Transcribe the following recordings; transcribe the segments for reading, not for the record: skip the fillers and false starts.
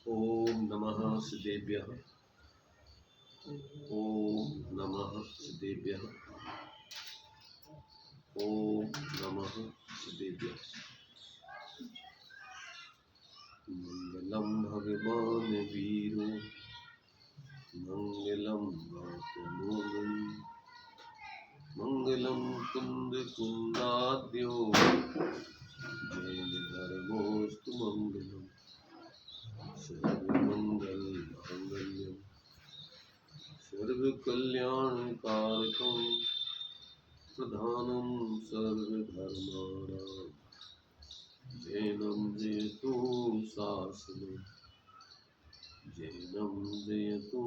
ओम नमः सिद्धेभ्यः। ओम नमः सिद्धेभ्यः। ओम नमः सिद्धेभ्यः। मंगलम भगवान वीरो मंगलम गौतमोदन मंगलम कुंद कुंदाद्यो जैन धर्मोस्तु मंगलम सर्वमंगल मांगल्यम सर्वकल्याणकारकं प्रधानं सर्वधर्माणां जैनं जयतु शासनं जैनं जयतु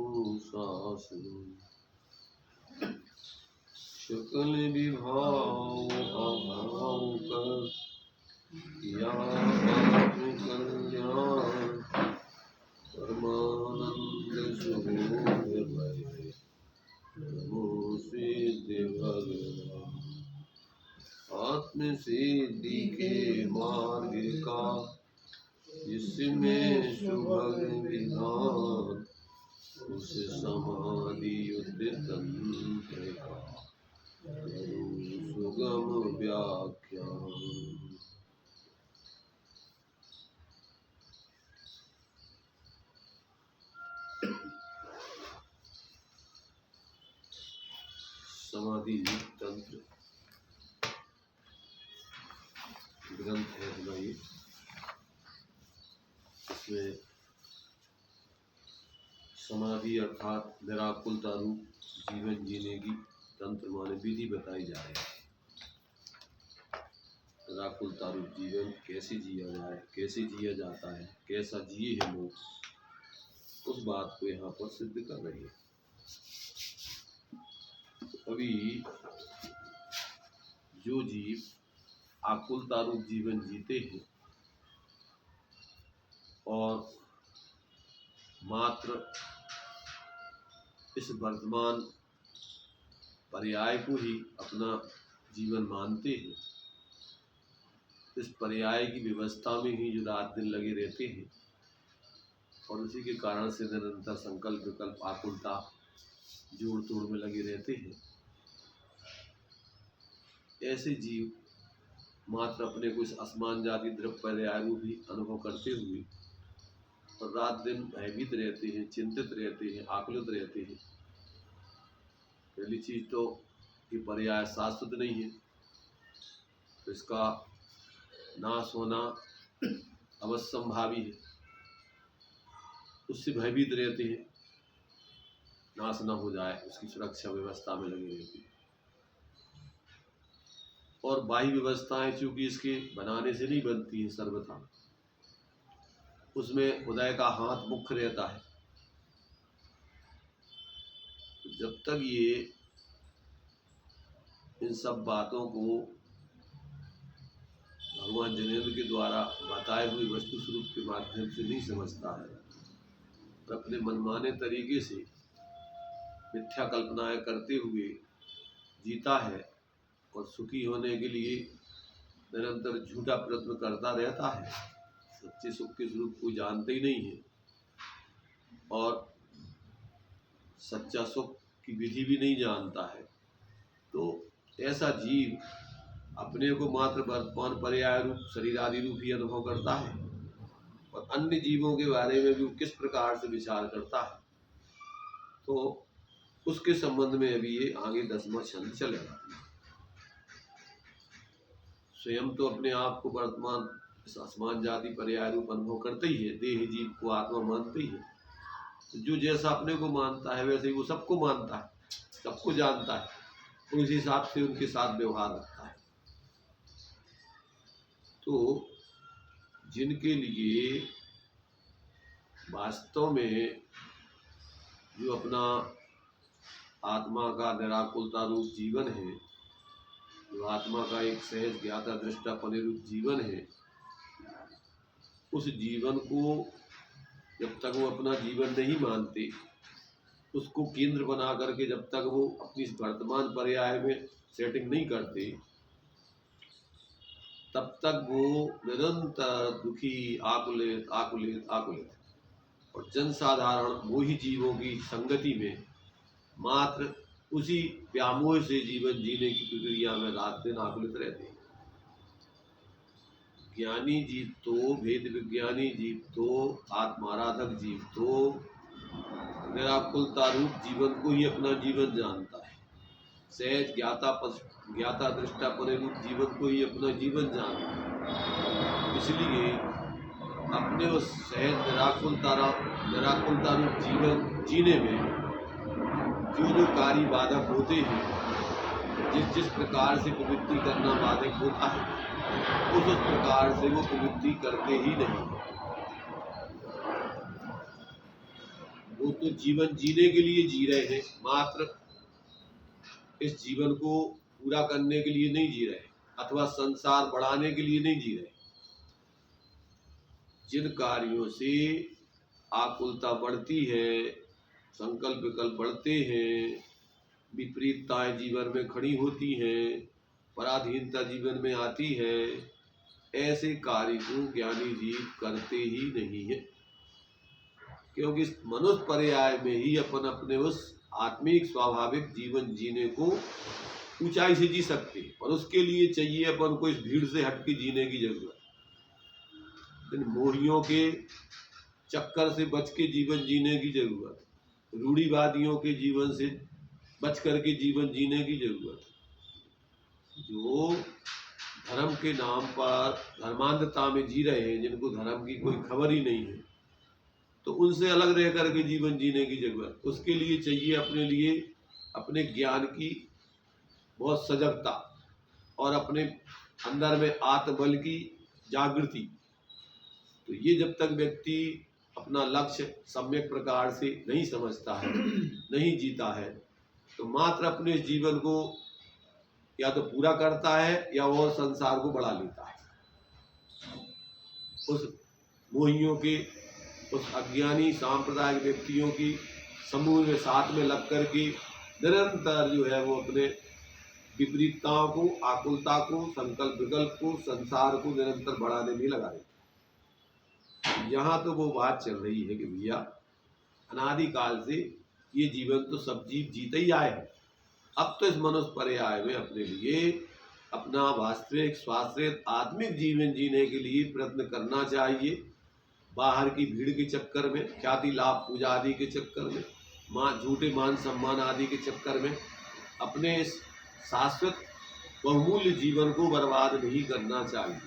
शासनं सकल विभाग अभाव कर या आत्मकल्याण परमानंद सुबोध भय नमो सिद्धि भगवान। आत्म सिद्धि के मार्ग का जिसमें सुभग विधान उस समाधि युद्ध तंत्र का करूं सुगम व्याख्यान। समाधि तंत्र ग्रंथ है हमारी। इसमें समाधि अर्थात निराकुलता रूप जीवन जीने की तंत्र माने विधि बताई जा रही है। निराकुलता रूप जीवन कैसे जिया जाए, कैसे जिया जाता है, कैसा जिए हैं लोग, उस बात को यहाँ पर सिद्ध कर रही है। अभी जो जीव आकुलता रूप जीवन जीते हैं और मात्र इस वर्तमान पर्याय को ही अपना जीवन मानते हैं, इस पर्याय की व्यवस्था में ही जो रात दिन लगे रहते हैं और उसी के कारण से निरंतर संकल्प विकल्प आकुलता जोड़ तोड़ में लगे रहते हैं, ऐसे जीव मात्र अपने को इस आसमान जाति द्रव्य पर्याय को भी अनुभव करते हुए और रात दिन भयभीत रहते हैं, चिंतित रहते हैं, आकुलित रहते हैं। पहली चीज तो ये पर्याय शाश्वत नहीं है, तो इसका नाश होना अवश्यंभावी है। उससे भयभीत रहते हैं, नाश न हो जाए उसकी सुरक्षा व्यवस्था में लगे रहते हैं। और बाह्य व्यवस्थाएं चूंकि इसके बनाने से नहीं बनती हैं सर्वथा, उसमें उदय का हाथ मुख्य रहता है। तो जब तक ये इन सब बातों को भगवान जिनेंद्र के द्वारा बताए हुए वस्तु स्वरूप के माध्यम से नहीं समझता है, तो अपने मनमाने तरीके से मिथ्या कल्पनाएं करते हुए जीता है और सुखी होने के लिए निरंतर झूठा प्रयत्न करता रहता है। सच्चे सुख के स्वरूप को जानते ही नहीं है और सच्चा सुख की विधि भी नहीं जानता है। तो ऐसा जीव अपने को मात्र वर्तमान पर्याय रूप शरीर आदि रूप ही अनुभव करता है और अन्य जीवों के बारे में भी वो किस प्रकार से विचार करता है, तो उसके संबंध में अभी ये आगे 10वां छंद चलेगा। स्वयं तो अपने आप को वर्तमान इस आसमान जाति पर्याय रूप अनुभव करते ही है, देह जीव को आत्मा मानते ही है। तो जो जैसा अपने को मानता है वैसे ही वो सबको मानता है, सबको जानता है, तो उस हिसाब से उनके साथ व्यवहार रखता है। तो जिनके लिए वास्तव में जो अपना आत्मा का निराकुलता रूप जीवन है, जो आत्मा का एक सहज ज्ञाता दृष्टा पने रूप जीवन है, उस जीवन को जब तक वो अपना जीवन नहीं मानते, उसको केंद्र बना करके जब तक वो अपनी वर्तमान पर्याय में सेटिंग नहीं करते, तब तक वो निरंतर दुखी आकुलित आकुलित आकुलित। और जनसाधारण मोही जीवों की संगति में मात्र उसी व्यामोह से जीवन जीने की प्रक्रिया में रात दिन आकुलित रहते हैं। ज्ञानी जीव तो, भेद विज्ञानी जीव तो, आत्माराधक जीव तो निराकुलता रूप जीवन को ही अपना जीवन जानता है। सहज ज्ञाता दृष्टा परे रूप जीवन को ही अपना जीवन जानता है। इसलिए अपने उस सहज निराकुलता रूप जीवन जीने में जो कार्य बाधक होते हैं, जिस प्रकार से प्रवृत्ति करना बाधक होता है, उस प्रकार से वो प्रवृत्ति करते ही नहीं। वो तो जीवन जीने के लिए जी रहे हैं, मात्र इस जीवन को पूरा करने के लिए नहीं जी रहे, अथवा संसार बढ़ाने के लिए नहीं जी रहे। जिन कार्यों से आकुलता बढ़ती है, संकल्प विकल्प बढ़ते हैं, विपरीतताएं जीवन में खड़ी होती हैं, पराधीनता जीवन में आती है, ऐसे कार्य को ज्ञानी जीव करते ही नहीं है। क्योंकि इस मनुष्य पर्याय में ही अपन अपने उस आत्मिक स्वाभाविक जीवन जीने को ऊंचाई से जी सकते हैं, और उसके लिए चाहिए अपन को इस भीड़ से हटके जीने की जरूरत। इन मोहियों के चक्कर से बच के जीवन जीने की जरूरत, रूढ़िवादियों के जीवन से बच करके जीवन जीने की जरूरत। जो धर्म के नाम पर धर्मांधता में जी रहे हैं, जिनको धर्म की कोई खबर ही नहीं है, तो उनसे अलग रह करके जीवन जीने की जरूरत। उसके लिए चाहिए अपने लिए अपने ज्ञान की बहुत सजगता और अपने अंदर में आत्मबल की जागृति। तो ये जब तक व्यक्ति अपना लक्ष्य सम्यक प्रकार से नहीं समझता है, नहीं जीता है, तो मात्र अपने जीवन को या तो पूरा करता है या और संसार को बढ़ा लेता है। उस मोहियों के, उस अज्ञानी सांप्रदायिक व्यक्तियों की समूह में साथ में लग करके निरंतर जो है वो अपने विपरीतताओं को, आकुलता को, संकल्प विकल्प को, संसार को निरंतर बढ़ाने में लगा रहे। यहाँ तो वो बात चल रही है कि भैया अनादिकाल से ये जीवन तो सब जीव जीते ही आए हैं। अब तो इस मनुष्य पर्याय में अपने लिए अपना वास्तविक स्वाश्रित आत्मिक जीवन जीने के लिए प्रयत्न करना चाहिए। बाहर की भीड़ के चक्कर में, ख्याति लाभ पूजा आदि के चक्कर में, झूठे मान सम्मान आदि के चक्कर में अपने इस शाश्वत बहुमूल्य जीवन को बर्बाद नहीं करना चाहिए।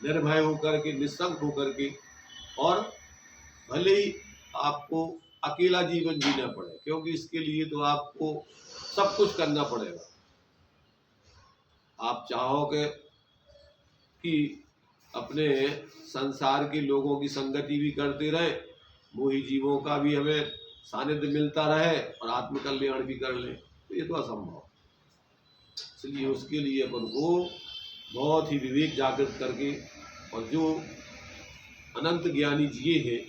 निर्भय होकर के, निस्संग होकर के, और भले ही आपको अकेला जीवन जीना पड़े, क्योंकि इसके लिए तो आपको सब कुछ करना पड़ेगा। आप चाहोगे कि अपने संसार के लोगों की संगति भी करते रहे, मोही जीवों का भी हमें सानिध्य मिलता रहे और आत्मकल्याण भी कर लें, तो ये तो असंभव। इसलिए उसके लिए अपन को बहुत ही विवेक जागृत करके, और जो अनंत ज्ञानी जिए हैं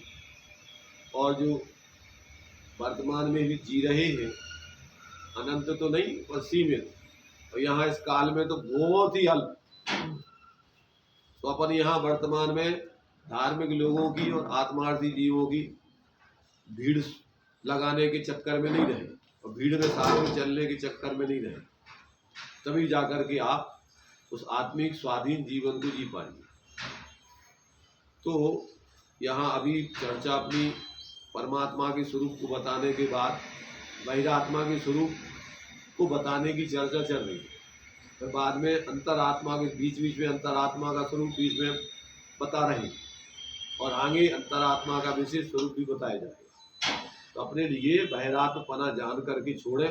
और जो वर्तमान में भी जी रहे हैं, अनंत तो नहीं पर सीमित, और यहाँ इस काल में तो बहुत ही अल्प, तो अपन यहाँ वर्तमान में धार्मिक लोगों की और आत्मार्थी जीवों की भीड़ लगाने के चक्कर में नहीं रहे, और भीड़ में साथ में चलने के चक्कर में नहीं रहे, तभी जाकर के आप उस आत्मिक स्वाधीन जीवन को जी पाएंगे। तो यहाँ अभी चर्चा अपनी परमात्मा के स्वरूप को बताने के बाद बहिरात्मा के स्वरूप को बताने की चर्चा चल रही है। फिर बाद में अंतरात्मा के बीच में अंतरात्मा का स्वरूप बीच में बता रहे हैं, और आगे अंतरात्मा का विशेष स्वरूप भी बताया जाएगा। तो अपने लिए बहिरात्मपना जान करके छोड़े,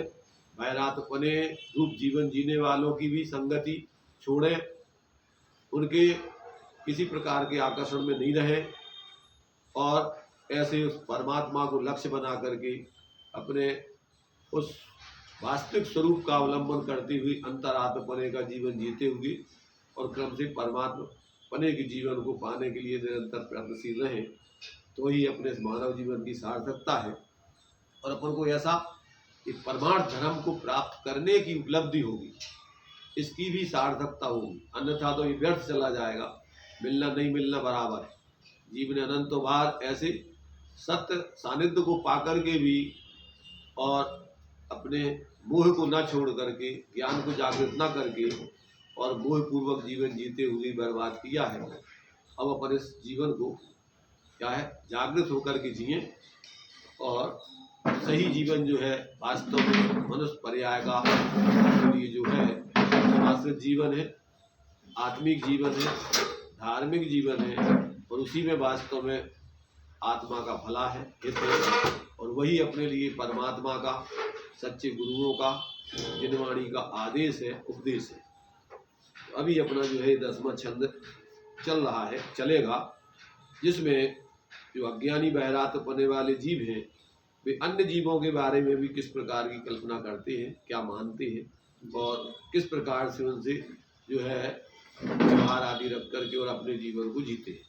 बहिरात्मपने रूप जीवन जीने वालों की भी संगति छोड़े, उनके किसी प्रकार के आकर्षण में नहीं रहे, और ऐसे उस परमात्मा को लक्ष्य बना करके अपने उस वास्तविक स्वरूप का अवलंबन करते हुए अंतरात्मपने का जीवन जीते हुए और क्रम से परमात्मपने के जीवन को पाने के लिए निरंतर प्रयत्नशील रहें, तो ही अपने मानव जीवन की सार्थकता है, और अपन को ऐसा एक परमार्थ धर्म को प्राप्त करने की उपलब्धि होगी, इसकी भी सार्थकता होगी। अन्यथा तो ये व्यर्थ चला जाएगा, मिलना नहीं मिलना बराबर है। जीवन अनंतों बार ऐसे सत्य सानिध्य को पाकर के भी और अपने मोह को न छोड़ करके, ज्ञान को जागृत न करके और मोह पूर्वक जीवन जीते हुए बर्बाद किया है। अब अपन इस जीवन को क्या है, जागृत होकर के जिए और सही जीवन जो है वास्तव में मनुष्य पर्याय का ये जो है आश्रित जीवन है, आत्मिक जीवन है, धार्मिक जीवन है और उसी में वास्तव में आत्मा का भला है, हित है और वही अपने लिए परमात्मा का, सच्चे गुरुओं का, जिनवाणी का आदेश है, उपदेश है। तो अभी अपना जो है 10वां छंद चल रहा है, चलेगा, जिसमें जो अज्ञानी बहरात पने वाले जीव हैं वे अन्य जीवों के बारे में भी किस प्रकार की कल्पना करते हैं, क्या मानते हैं और किस प्रकार से उनसे जो है व्यवहार आदि रख करके और अपने जीवन को जीते हैं।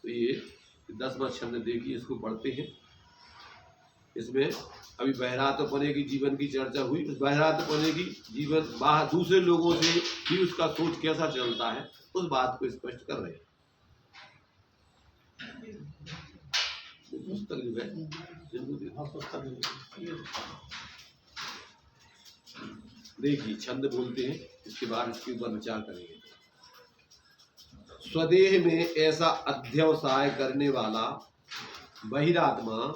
तो ये 10वां छंद देखिए, इसको पढ़ते हैं। इसमें अभी बहरातपने की जीवन की चर्चा हुई। उस बहरातपने की जीवन बाहर दूसरे लोगों से भी उसका सोच कैसा चलता है उस बात को स्पष्ट कर रहे हैं। पुस्तक जो है देखिए, छंद बोलते हैं, इसके बाद इसके ऊपर विचार करेंगे। स्वदेह में ऐसा अध्यवसाय करने वाला बहिरात्मा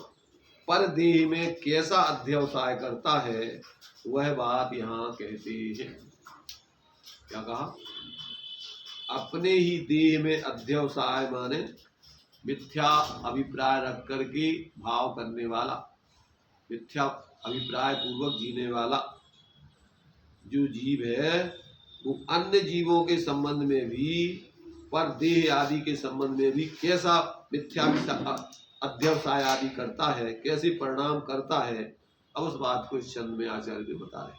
पर देह में कैसा अध्यवसाय करता है, वह बात यहाँ कहते हैं। क्या कहा? अपने ही देह में अध्यवसाय माने मिथ्या अभिप्राय रख करके भाव करने वाला, मिथ्या अभिप्राय पूर्वक जीने वाला जो जीव है वो अन्य जीवों के संबंध में भी, पर देह आदि के संबंध में भी कैसा मिथ्या अध्यवसाय आदि करता है, कैसे परिणाम करता है, अब उस बात को इस छंद में आचार्य बता रहे।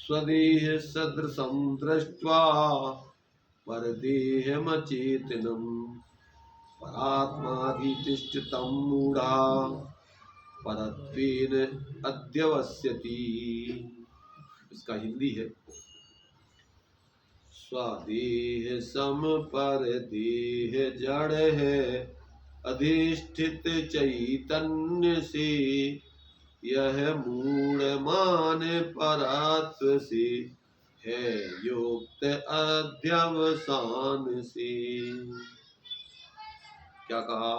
स्वदेह सदृशं दृष्ट्वा परदेहमचेतनं परात्माधितिष्ठितं मूढ़ा परत्वेन अध्यवस्यति। इसका हिंदी है, स्वदेह सम पर देह जड़ है, अधिष्ठित चैतन्य से यह मूढ़ मान परत्व से है युक्त अध्यवसान से। क्या कहा?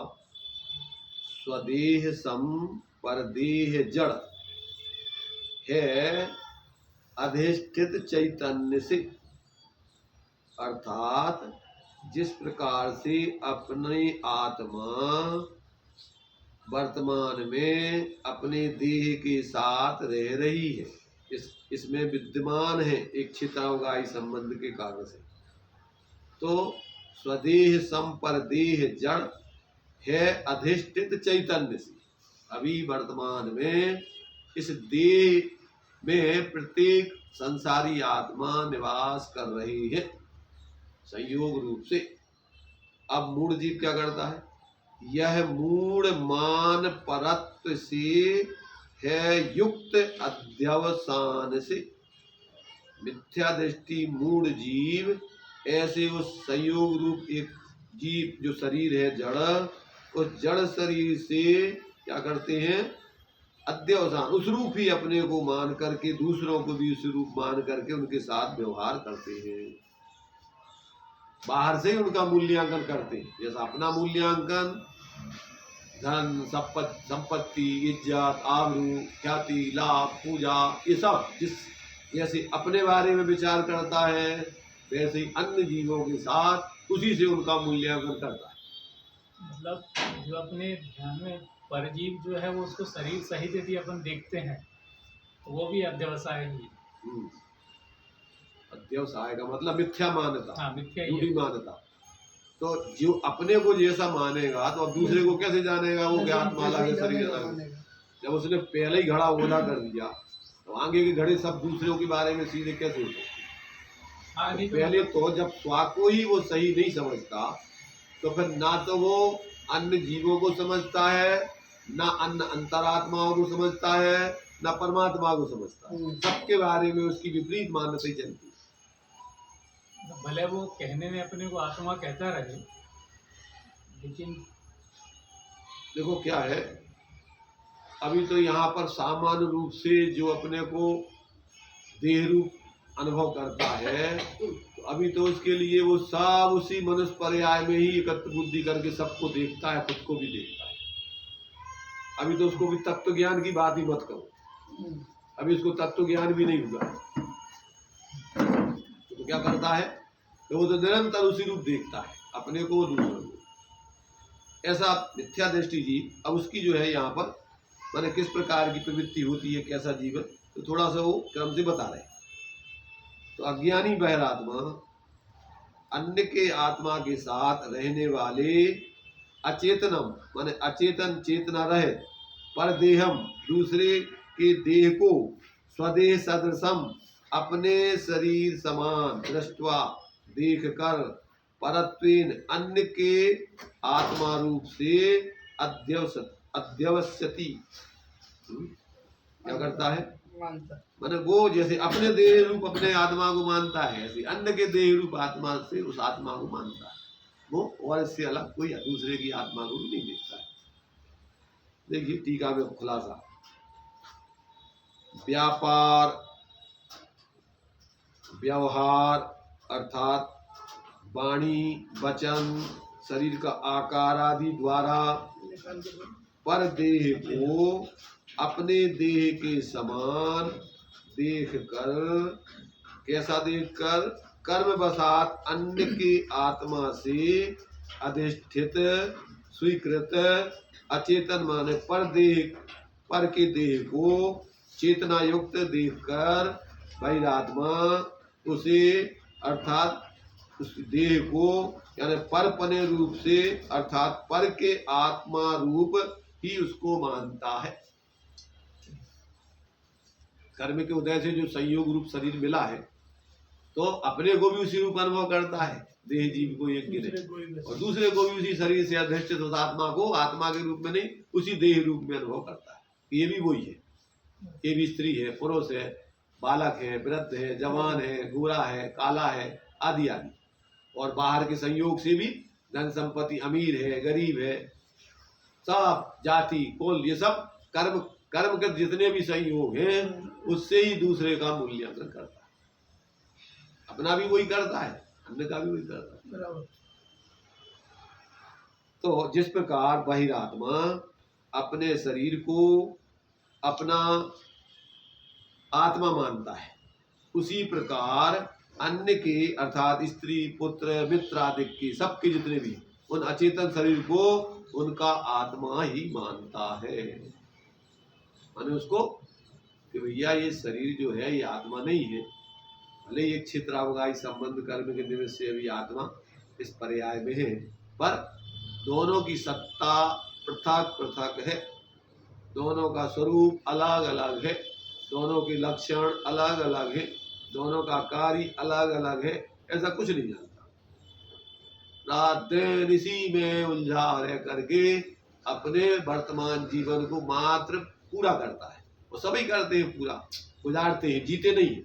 स्वदेह सम पर देह जड़ है, अधिष्ठित चैतन्य से, अर्थात जिस प्रकार से अपनी आत्मा वर्तमान में अपने देह के साथ रह रही है, इसमें विद्यमान है इच्छितावगाही संबंध के कारण से, तो स्वदेह सम पर देह जड़ है, अधिष्ठित चैतन्य से। अभी वर्तमान में इस देह में प्रत्येक संसारी आत्मा निवास कर रही है संयोग रूप से। अब मूढ़ जीव क्या करता है? यह मूढ़ मान परत्व से है युक्त अध्यवसान से। मिथ्या दृष्टि मूढ़ जीव ऐसे उस संयोग रूप एक जीव जो शरीर है जड़, उस जड़ शरीर से क्या करते हैं? अध्यवसान, उस रूप ही अपने को मान करके दूसरों को भी उस रूप मान करके उनके साथ व्यवहार करते हैं। बाहर से ही उनका मूल्यांकन करते हैं, जैसा अपना मूल्यांकन धन, संपत्ति, इज्जत, आबरू, ख्याति, लाभ, पूजा, ये सब जिस जैसे अपने बारे में विचार करता है, वैसे ही अन्य जीवों के साथ उसी से उनका मूल्यांकन करता है। मतलब जो अपने ध्यान में परजीव जो है वो उसको शरीर सहित यदि अपन देखते हैं तो वो भी अध्यवसाय ही है। अध्यवसाय का मतलब मिथ्या मान्यता, हाँ, मिथ्या झूठी मान्यता। तो जो अपने को जैसा मानेगा तो अब दूसरे को कैसे जानेगा? वो ज्ञातमाला के शरीर जब उसने पहले ही घड़ा ओला कर दिया तो आगे के घड़े सब दूसरों के बारे में सीधे कैसे हो सकते? पहले तो जब स्वा को ही वो सही नहीं समझता तो फिर ना तो वो अन्य जीवों को समझता है, ना अन्य अंतरात्माओं को समझता है, ना परमात्मा को समझता है। सबके बारे में उसकी विपरीत मान्यता ही चलती है। भले वो कहने में अपने को आत्मा कहता रहे, लेकिन देखो क्या है, अभी तो यहाँ पर सामान्य रूप से जो अपने को देह रूप अनुभव करता है, तो अभी तो उसके लिए वो सब उसी मनुष्य पर्याय में ही एकत्र बुद्धि करके सबको देखता है, खुद को भी देखता है। अभी तो उसको भी तत्व ज्ञान की बात ही मत करो, अभी उसको तत्व ज्ञान भी नहीं हुआ। तो क्या करता है, तो वो तो निरंतर उसी रूप देखता है, अपने को दूसरों को। ऐसा मिथ्या दृष्टि जीव, अब उसकी जो है यहाँ पर माने किस प्रकार की प्रवृत्ति होती है, कैसा जीवन, तो थोड़ा सा वो क्रम से बता रहे हैं। तो अज्ञानी बहिरात्मा अन्य के आत्मा के साथ रहने वाले अचेतनम माने अचेतन चेतना रहे पर देहम दूसरे के देह को स्वदेह सदृशम अपने शरीर समान दृष्टवा देख कर परत्वेन अन्य के आत्मा रूप से अध्यवस्यति। क्या करता है, माने वो जैसे अपने देह रूप अपने आत्मा को मानता है, ऐसे अन्य के देह रूप आत्मा से उस आत्मा को मानता है वो, और इससे अलग कोई दूसरे की आत्मा को भी नहीं देखता है। देखिए टीका में खुलासा, व्यापार व्यवहार अर्थात वाणी वचन शरीर का आकार आदि द्वारा पर देह को अपने देह के समान देख कर, कैसा देख कर, कर्म वसात अन्य के आत्मा से अधिष्ठित स्वीकृत अचेतन माने पर के देह को चेतना युक्त देखकर बहिरात्मा उसे अर्थात उस देह को यानी परपने रूप से अर्थात पर के आत्मा रूप ही उसको मानता है। कर्म के उदय से जो संयोग रूप शरीर मिला है, तो अपने को भी उसी रूप अनुभव करता है, देह जीव को एक गिने, और दूसरे को भी उसी शरीर से अधिष्ठित उस आत्मा को आत्मा के रूप में नहीं उसी देह रूप में अनुभव करता है। ये भी वही है, ये भी स्त्री है, पुरुष है, बालक है, वृद्ध है, जवान है, गोरा है, काला है, आदि आदि। और बाहर के संयोग से भी धन संपत्ति, अमीर है, गरीब है, सब जाति कुल, ये सब कर्म के जितने भी संयोग हैं उससे ही दूसरे का मूल्यांकन करता है। अपना भी वही करता है, अन्य का भी वही करता है। तो जिस प्रकार बहिरात्मा अपने शरीर को अपना आत्मा मानता है, उसी प्रकार अन्य के अर्थात स्त्री पुत्र मित्र आदि के सबके जितने भी उन अचेतन शरीर को उनका आत्मा ही मानता है। माने उसको कि भैया ये शरीर जो है ये आत्मा नहीं है, भले ये क्षेत्रावगाही संबंध कर्म के निमित्त से अभी आत्मा इस पर्याय में है, पर दोनों की सत्ता पृथक पृथक है, दोनों का स्वरूप अलग अलग है, दोनों के लक्षण अलग अलग है, दोनों का कार्य अलग अलग है, ऐसा कुछ नहीं जानता। रात दिन इसी में उलझा रह करके अपने वर्तमान जीवन को मात्र पूरा करता है। वो सभी करते हैं, पूरा गुजारते हैं, जीते नहीं है।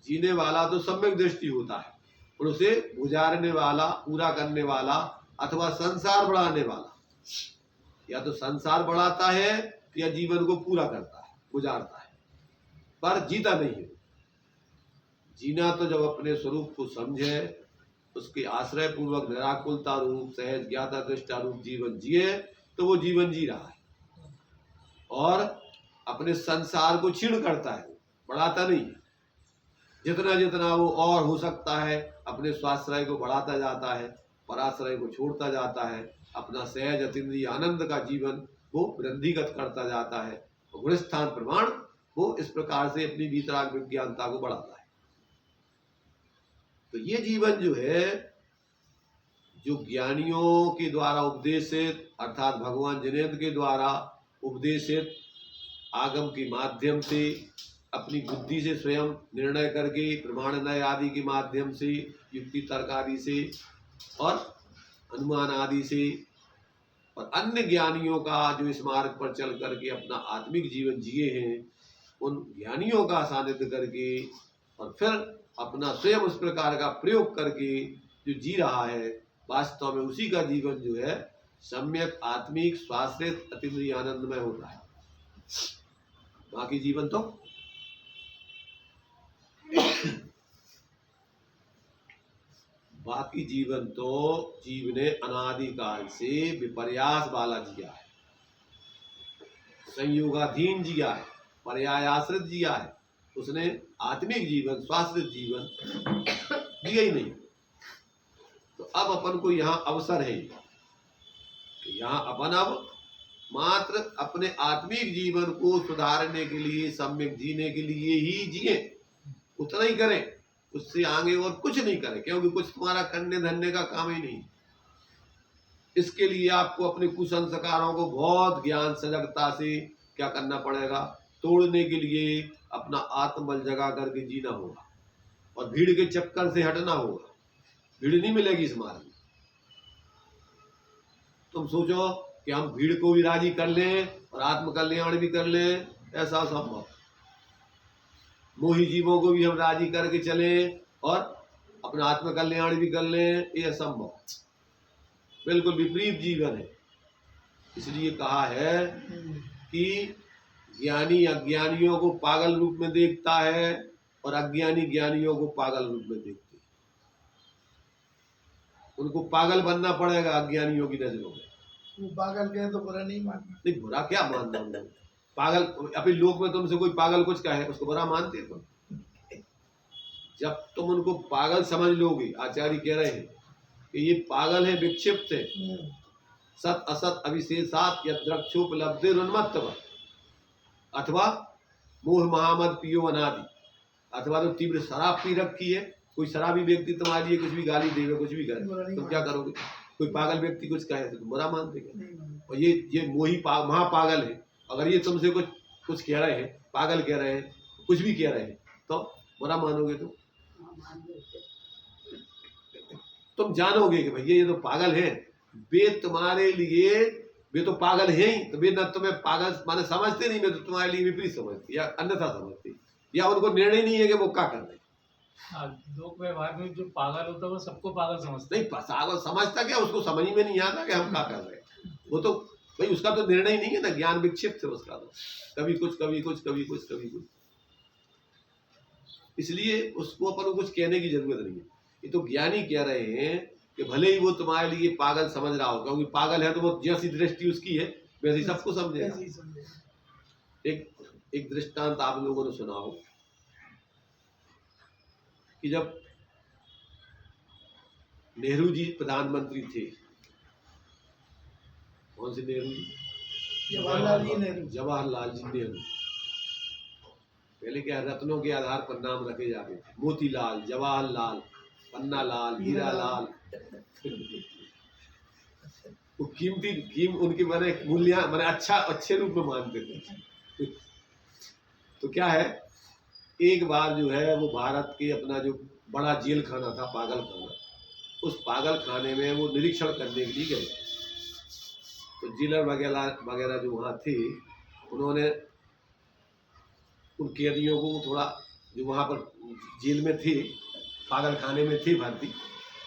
जीने वाला तो सम्यक दृष्टि होता है, और उसे गुजारने वाला, पूरा करने वाला अथवा संसार बढ़ाने वाला, या तो संसार बढ़ाता है या जीवन को पूरा करता है, गुजारता है, पर जीता नहीं है। जीना तो जब अपने स्वरूप को समझे, उसके आश्रय पूर्वक निराकुलता रूप सहज ज्ञाता दृष्टा रूप जीवन जिए, तो वो जीवन जी रहा है। और अपने संसार को क्षीण करता है, बढ़ाता नहीं है। जितना जितना वो और हो सकता है अपने स्वाश्रय को बढ़ाता जाता है, पराश्रय को छोड़ता जाता है, अपना सहज अतीन्द्रिय आनंद का जीवन वो वृद्धिगत करता जाता है, गुणस्थान प्रमाण वो इस प्रकार से अपनी वीतराग विज्ञानता को बढ़ाता है। तो ये जीवन जो है, जो ज्ञानियों के द्वारा उपदेशित अर्थात भगवान जिनेन्द्र के द्वारा उपदेशित आगम के माध्यम से अपनी बुद्धि से स्वयं निर्णय करके प्रमाण न्याय आदि के माध्यम से, युक्ति तर्क आदि से और अनुमान आदि से, और अन्य ज्ञानियों का जो इस मार्ग पर चल करके अपना आत्मिक जीवन जिए हैं, उन ज्ञानियों का सानिध्य करके और फिर अपना स्वयं उस प्रकार का प्रयोग करके जो जी रहा है, वास्तव में उसी का जीवन जो है सम्यक आत्मिक स्वाश्रित अतिमय आनंदमय होता है। बाकी जीवन तो बाकी जीवन तो जीव ने अनादिकाल से विपर्यास वाला जिया है, संयोगाधीन जिया है, पर्यायाश्रित जिया है। उसने आत्मिक जीवन स्वाश्रित जीवन जिया ही नहीं। तो अब अपन को यहाँ अवसर है कि यहाँ अपन अब मात्र अपने आत्मिक जीवन को सुधारने के लिए, सम्यक जीने के लिए ही जिए, उतना ही करें, उससे आगे और कुछ नहीं करें, क्योंकि कुछ तुम्हारा करने धरने का काम ही नहीं। इसके लिए आपको अपने कुसंस्कारों को बहुत ज्ञान सजगता से क्या करना पड़ेगा, तोड़ने के लिए अपना आत्मबल जगा करके जीना होगा और भीड़ के चक्कर से हटना होगा। भीड़ नहीं मिलेगी इस मार्ग में। तुम सोचो कि हम भीड़ को भी राजी कर लें और आत्म कल्याण भी कर लें, ऐसा संभव। मोही जीवों को भी हम राजी करके चलें और अपना आत्म कल्याण भी कर लें, ये असंभव, बिल्कुल विपरीत जीवन है। इसलिए कहा है कि ज्ञानी अज्ञानियों को पागल रूप में देखता है और अज्ञानी ज्ञानियों को पागल रूप में देखते हैं। उनको पागल बनना पड़ेगा अज्ञानियों की नजरों में। वो पागल कहे तो बुरा नहीं मानना। नहीं, बुरा क्या मानना उनको? पागल अपने लोक में तुमसे कोई पागल कुछ कहे उसको बुरा मानते तुम? जब तुम उनको पागल समझ लोगे, आचार्य कह रहे हैं कि ये पागल है, विक्षिप्त है, सत असत अविशेषात यद्रक्षोपलब्धि उन्मत्तव, अथवा मोह महामद पियो अनादि, अथवा तो तीव्र शराब पी रखी है। कोई शराबी व्यक्ति तुम्हारे लिए कुछ भी गाली देवे, कुछ भी करे, तुम क्या करोगे? कोई पागल व्यक्ति कुछ कहे तो तुम बुरा मानते क्या? और ये मोही महापागल है, अगर ये तुमसे कुछ कह रहे हैं, पागल कह रहे हैं, कुछ भी कह रहे हैं, तो बुरा मानोगे तुम जानोगे कि भैया ये तो पागल है, वे तुम्हारे लिए, वे तो पागल है ही, तो वे न तुम्हें पागल माने समझते नहीं, वे तो तुम्हारे लिए विपरीत समझती या अन्यथा समझती, या उनको निर्णय नहीं है कि वो क्या कर रहे हैं। लोक व्यवहार में जो पागल होता है वो सबको पागल समझता है। नहीं, पागल समझता क्या, उसको समझ में नहीं आता कि हम क्या कर रहे हैं। वो तो भाई उसका तो निर्णय ही नहीं है ना, ज्ञान विक्षिप्त है उसका, तो कभी कुछ कभी कुछ कभी कुछ कभी कुछ। इसलिए उसको अपन को कुछ कहने की जरूरत नहीं है। ये तो ज्ञानी कह रहे हैं कि भले ही वो तुम्हारे लिए पागल समझ रहा हो, क्योंकि पागल है तो वो जैसी दृष्टि उसकी है वैसे ही सबको समझेगा। एक दृष्टांत आप लोगों ने सुना हो कि जब नेहरू जी प्रधानमंत्री थे, कौन से नेहरू जी? जवाहरलाल जी नेहरू। पहले क्या रत्नों के आधार पर नाम रखे जाते थे, मोतीलाल, जवाहरलाल, पन्नालाल, हीरालाल। वो कीमती उनके मैंने मैंने अच्छे रूप में मानते थे। तो क्या है, एक बार जो है वो भारत के अपना जो बड़ा जेल खाना था, पागल खाना, उस पागल खाने में वो निरीक्षण करने के लिए गए। तो जेलर वगैरह जो वहाँ थे, उन्होंने उन कैदियों को थोड़ा, जो वहाँ पर जेल में थे, पागल खाने में थे भर्ती,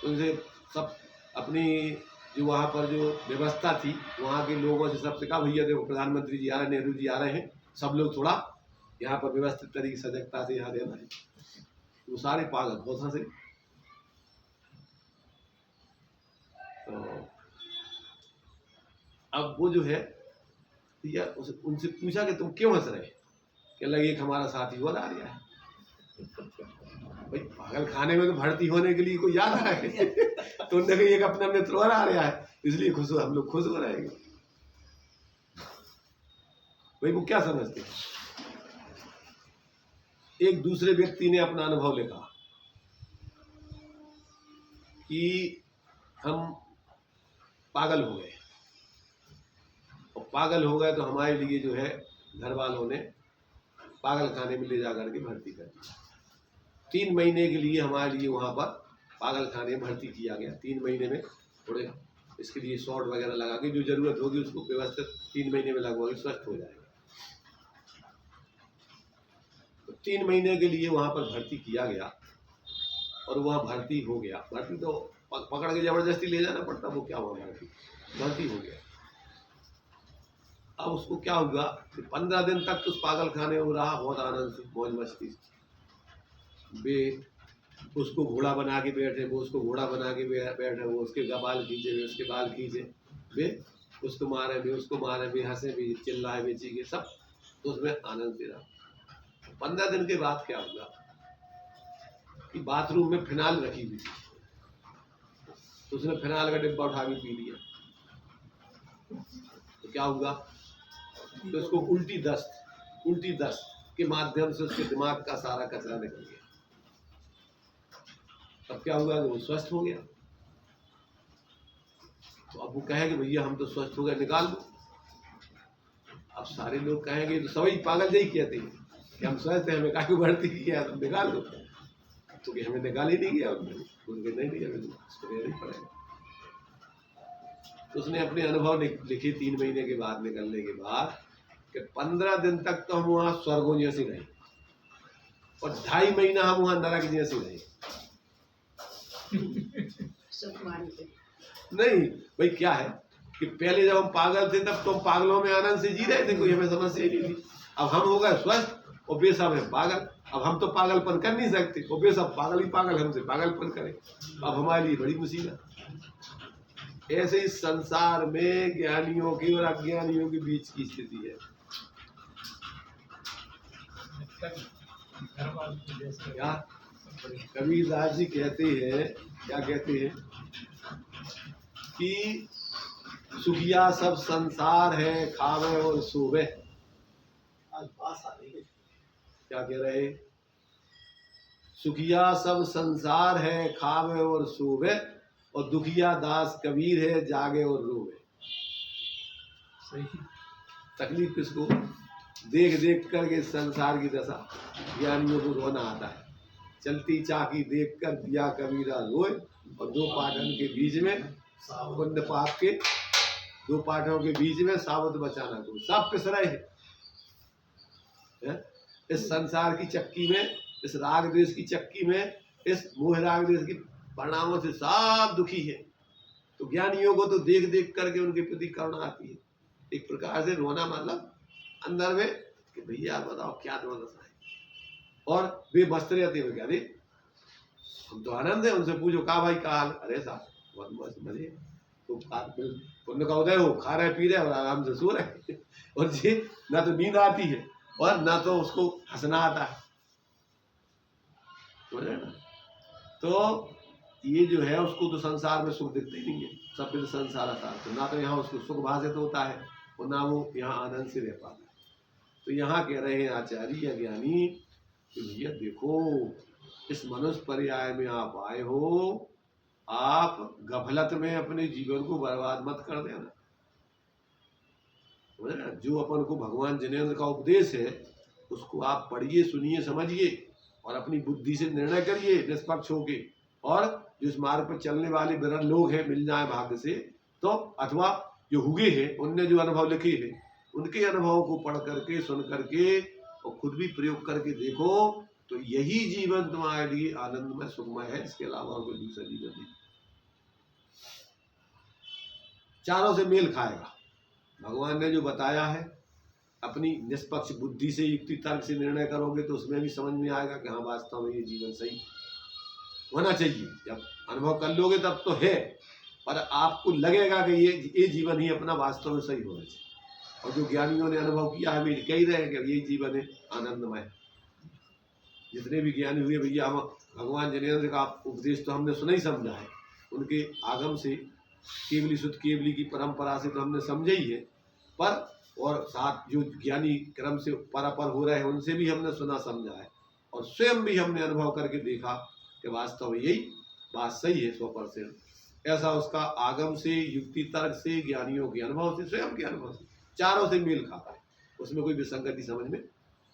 उनसे सब अपनी जो वहाँ पर जो व्यवस्था थी वहाँ के लोगों से सबसे कहा, भैया देखो प्रधानमंत्री जी आ रहे हैं, नेहरू जी आ रहे हैं, सब लोग थोड़ा यहाँ पर व्यवस्थित तरीके सजगता से यहाँ रहना है। वो सारे पागल बहुत हंसे। तो अब वो जो है या उनसे पूछा कि तुम क्यों हंस रहे? क्या लगे एक हमारा साथी और आ रहा है। भाई पागल खाने में तो भर्ती होने के लिए कोई याद आ है तो उन्होंने कहा एक अपना मित्र और आ रहा है, इसलिए हम लोग खुश हो रहेंगे। भाई वो क्या समझते हैं? एक दूसरे व्यक्ति ने अपना अनुभव लिखा कि हम पागल हो गए, और पागल हो गए तो हमारे लिए जो है घर वालों ने पागल खाने में ले जा करके भर्ती कर दिया। 3 महीने के लिए हमारे लिए वहाँ पर पागल खाने में भर्ती किया गया। 3 महीने में थोड़े इसके लिए शॉट वगैरह लगा के जो जरूरत होगी उसको व्यवस्थित 3 महीने में लगवा के स्वस्थ हो जाएगा। तो 3 महीने के लिए वहाँ पर भर्ती किया गया और वहाँ भर्ती हो गया। भर्ती तो पकड़ के जबरदस्ती ले जाना पड़ता, वो क्या हुआ, भर्ती हो गया। अब उसको क्या हुआ कि 15 दिन तक तो उस पागल खाने में रहा, बहुत आनंद से, मौज मस्ती से। वे उसको घोड़ा बना के बैठे, वो उसको घोड़ा बना के बैठे, वो उसके बाल खींचे, वे उसके बाल खींचे, वे उसको मारे, वे उसको मारे, वे हंसे, भी चिल्लाए, वे चीखे, सब तो उसमें आनंद से रहा। 15 दिन के बाद क्या हुआ कि बाथरूम में फिनाइल रखी हुई थी, तो उसने फिनाइल का डिब्बा उठा के पी लिया। तो क्या हुआ, तो उसको उल्टी दस्त के माध्यम से उसके दिमाग का सारा कचरा निकल गया। तब क्या हुआ कि वो स्वस्थ हो गया। तो अब वो कहेंगे भैया हम तो स्वस्थ हो गए, निकाल दो। अब सारे लोग कहेंगे तो सभी पागल यही कहते हैं कि हम स्वस्थ हैं, हमें काहे भर्ती किया, तुम निकाल दो। तो कि हमें निकाल ही नहीं गया, उनके नहीं दिया, उसको देना ही पड़ेगा। तो उसने अपने अनुभव लिखे 3 महीने के बाद, निकलने के बाद, कि 15 दिन तक तो हम वहाँ स्वर्गों जैसे रहे और 2.5 महीना हम वहाँ नरक जैसे रहे। नहीं भाई, क्या है कि पहले जब हम पागल थे तब तो हम पागलों में आनंद से जी रहे थे, कोई हमें समस्या ही नहीं थी। अब हम हो गए स्वस्थ और बेसब है पागल। अब हम तो पागलपन कर नहीं सकते, और बेसब पागल ही पागल हमसे पागलपन करें, अब हमारे लिए बड़ी मुसीबत। ऐसे ही संसार में ज्ञानियों की और अज्ञानियों के बीच की स्थिति है। क्या कबीरदास जी कहते हैं, क्या कहते हैं कि सुखिया सब संसार है, खावे और सोवे। आज पास आ रही है, क्या कह रहे, सुखिया सब संसार है, खावे और सोवे, और दुखिया दास कबीर है, जागे और रोवे। सही। तकलीफ किसको, देख देख करके संसार की दशा ज्ञानियों को रोना आता है। चलती चाकी देख कर दिया कबीरा रोए, और 2 पाटन के बीच में पुण्य पाप के 2 पाटों के बीच में साबुत बचाना को, सब पिस रहे हैं। इस संसार की चक्की में, इस राग द्वेष की चक्की में, इस मोह राग द्वेष की परिणामों से सब दुखी है। तो ज्ञानियों को तो देख देख करके उनके प्रति करुणा आती है। एक प्रकार से रोना मतलब अंदर में कि भैया बताओ क्या दुर्दशा है, और वे मस्त रहते हैं। क्या हम तो आनंद है, उनसे पूछो का भाई का हाल, अरे साहब बहुत मस्त मजे, तो पुण्य का उदय हो, खा रहे पी रहे और आराम से सो रहे और ये ना तो नींद आती है और ना तो उसको हंसना आता है। तो ये जो है उसको तो संसार में सुख दिखते ही नहीं है, सब तो संसार आता है। तो ना तो यहाँ उसको सुख भाषित होता है और ना वो यहाँ आनंद से रह पाता है। तो यहाँ कह रहे हैं आचार्य या ज्ञानी कि भैया देखो, इस मनुष्य पर्याय में आप आए हो, आप गफलत में अपने जीवन को बर्बाद मत कर देना। जो अपन को भगवान जिनेंद्र का उपदेश है उसको आप पढ़िए, सुनिए, समझिए और अपनी बुद्धि से निर्णय करिए निष्पक्ष होके। और जो इस मार्ग पर चलने वाले विरल लोग हैं, मिल जाए भाग्य से तो, अथवा जो हुए हैं उनने जो अनुभव लिखे हैं उनके अनुभवों को पढ़ करके, सुन करके और खुद भी प्रयोग करके देखो, तो यही जीवन तुम्हारे लिए आनंदमय सुखमय है। इसके अलावा और कोई दूसरा जीवन नहीं। चारों से मेल खाएगा। भगवान ने जो बताया है, अपनी निष्पक्ष बुद्धि से, युक्ति तर्क से निर्णय करोगे तो उसमें भी समझ में आएगा कि हाँ वास्तव में ये जीवन सही होना चाहिए। जब अनुभव कर लोगे तब तो है, पर आपको लगेगा कि ये जीवन ही अपना वास्तव में सही होना चाहिए। और जो ज्ञानियों ने अनुभव किया है, वे कह रहे हैं कि यही जीवन है आनंदमय। जितने भी ज्ञानी हुए भैया, हम भगवान जिनेंद्र का उपदेश तो हमने सुना ही समझा है, उनके आगम से, केवली शुद्ध केवली की परंपरा से तो हमने समझा ही है, पर और साथ जो ज्ञानी क्रम से परापर हो रहे हैं उनसे भी हमने सुना समझा है, और स्वयं भी हमने अनुभव करके देखा कि वास्तव में यही बात सही है 100%। ऐसा उसका आगम से, युक्ति तर्क से, ज्ञानियों के अनुभव से, स्वयं के अनुभव से, चारों से मेल खाता है। उसमें कोई विसंगति समझ में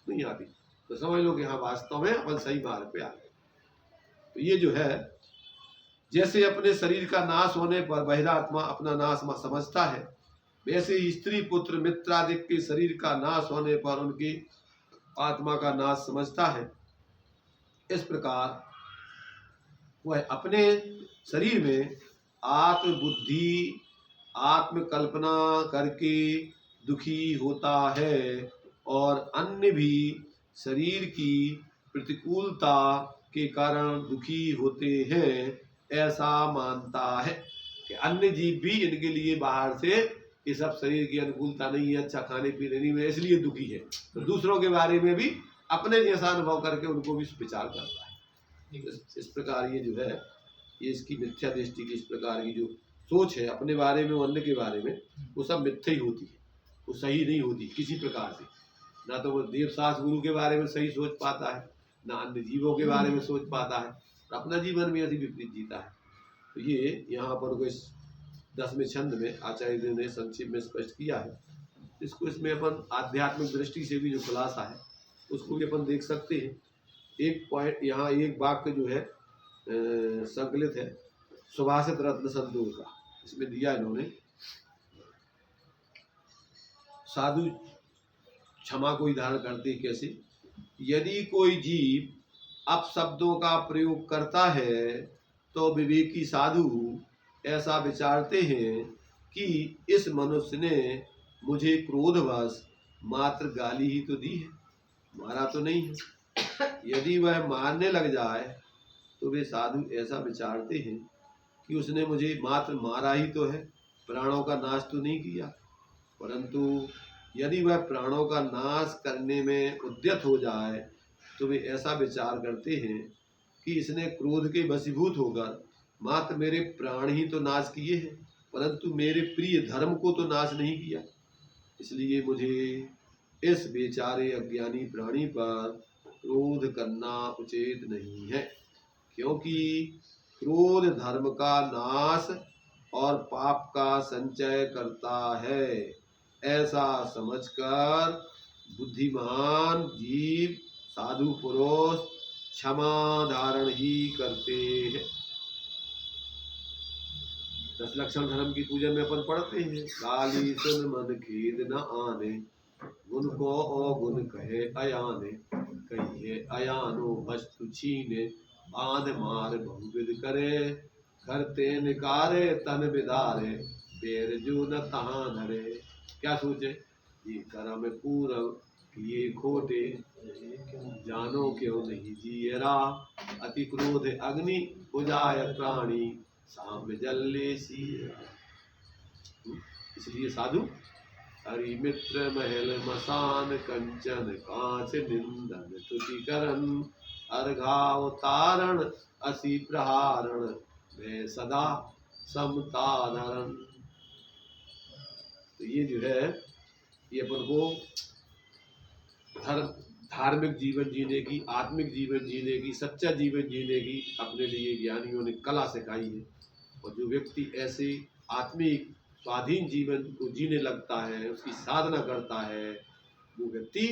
नहीं आती। तो समझ लो कि हाँ वास्तव में अपन सही मार्ग पे आ गए। तो ये जो है, जैसे अपने शरीर का नाश होने पर बहिरात्मा अपना नाश समझता है, वैसे ही स्त्री पुत्र मित्र आदि के शरीर का नाश होने पर उनकी आत्मा का नाश समझता है। इस प्रकार वह अपने शरीर में आत्मबुद्धि आत्मकल्पना करके दुखी होता है और अन्य भी शरीर की प्रतिकूलता के कारण दुखी होते हैं, ऐसा मानता है कि अन्य जीव भी इनके लिए बाहर से ये सब शरीर की अनुकूलता नहीं है, अच्छा खाने पीने नहीं है, इसलिए दुखी है। तो दूसरों के बारे में भी अपने जैसा अनुभव करके उनको भी विचार करता है। इस प्रकार ये जो है, ये इसकी मिथ्या दृष्टि की इस प्रकार की जो सोच है अपने बारे में, अन्य के बारे में, वो सब मिथ्या ही होती है, वो सही नहीं होती किसी प्रकार से। ना तो वो देव शास्त्र गुरु के बारे में सही सोच पाता है, ना अन्य जीवों के बारे में सोच पाता है, और अपना जीवन भी ऐसी विपरीत जीता है। तो ये यहाँ पर कोई 10वें छंद में आचार्य जी ने संक्षेप में स्पष्ट किया है। इसको इसमें अपन आध्यात्मिक दृष्टि से भी जो खुलासा है उसको भी अपन देख सकते हैं। एक पॉइंट यहाँ, एक वाक्य जो है संकलित है सुभाषित रत्न संतोष का, इसमें दिया इन्होंने, साधु क्षमा को धारण करते कैसे। यदि कोई जीव अपशब्दों का प्रयोग करता है तो विवेकी साधु ऐसा विचारते हैं कि इस मनुष्य ने मुझे क्रोधवश मात्र गाली ही तो दी है, मारा तो नहीं है। यदि वह मारने लग जाए तो वे साधु ऐसा विचारते हैं कि उसने मुझे मात्र मारा ही तो है, प्राणों का नाश तो नहीं किया। परंतु यदि वह प्राणों का नाश करने में उद्यत हो जाए तो वे ऐसा विचार करते हैं कि इसने क्रोध के वशीभूत होकर मात्र मेरे प्राण ही तो नाश किए हैं, परंतु मेरे प्रिय धर्म को तो नाश नहीं किया। इसलिए मुझे इस बेचारे अज्ञानी प्राणी पर क्रोध करना उचित नहीं है, क्योंकि क्रोध धर्म का नाश और पाप का संचय करता है, ऐसा समझकर बुद्धिमान जीव साधु पुरुष क्षमा धारण ही करते हैं। 10 लक्षण धर्म की पूजन में अपन पढ़ते हैं, गाली सुन मन खेद न आने, गुण को गुण कहे अयाने, कहिए अयानो वस्तु छीने, बांध मार बहुविध करे, करते निकारे तन बिदारे, बेर जो न तहाँ धरे। क्या सोचे, ये कर्म पूरब किए खोटे, जानो क्यों नहीं जियरा, अति क्रोध अग्नि बुझाय प्राणी, साम जल्ले सिया। इसलिए साधु हरि मित्र महल मसान, कंचन कांच निंदन तुतिकरण, अर्घाव तारण असी प्रहारण, मैं सदा समताधरण। तो ये जो है, ये अपन को धार्मिक जीवन जीने की, आत्मिक जीवन जीने की, सच्चा जीवन जीने की अपने लिए ज्ञानियों ने कला सिखाई है। और जो व्यक्ति ऐसे आत्मिक स्वाधीन जीवन को जीने लगता है, उसकी साधना करता है, वो व्यक्ति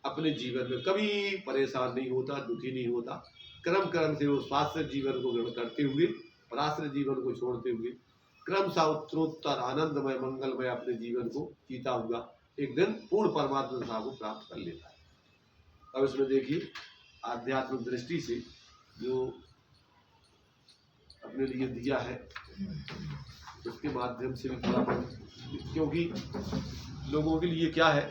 अपने जीवन में कभी परेशान नहीं होता, दुखी नहीं होता। क्रम क्रम से वो स्वास्थ्य जीवन को ग्रहण करते हुए, पराश्रय जीवन को छोड़ते हुए, क्रमशः उत्तरोत्तर आनंदमय मंगलमय अपने जीवन को जीता हुआ एक दिन पूर्ण परमात्मा को प्राप्त कर लेता है। अब इसमें देखिए आध्यात्मिक दृष्टि से जो अपने लिए दिया है उसके माध्यम से भी थोड़ा, क्योंकि लोगों के लिए क्या है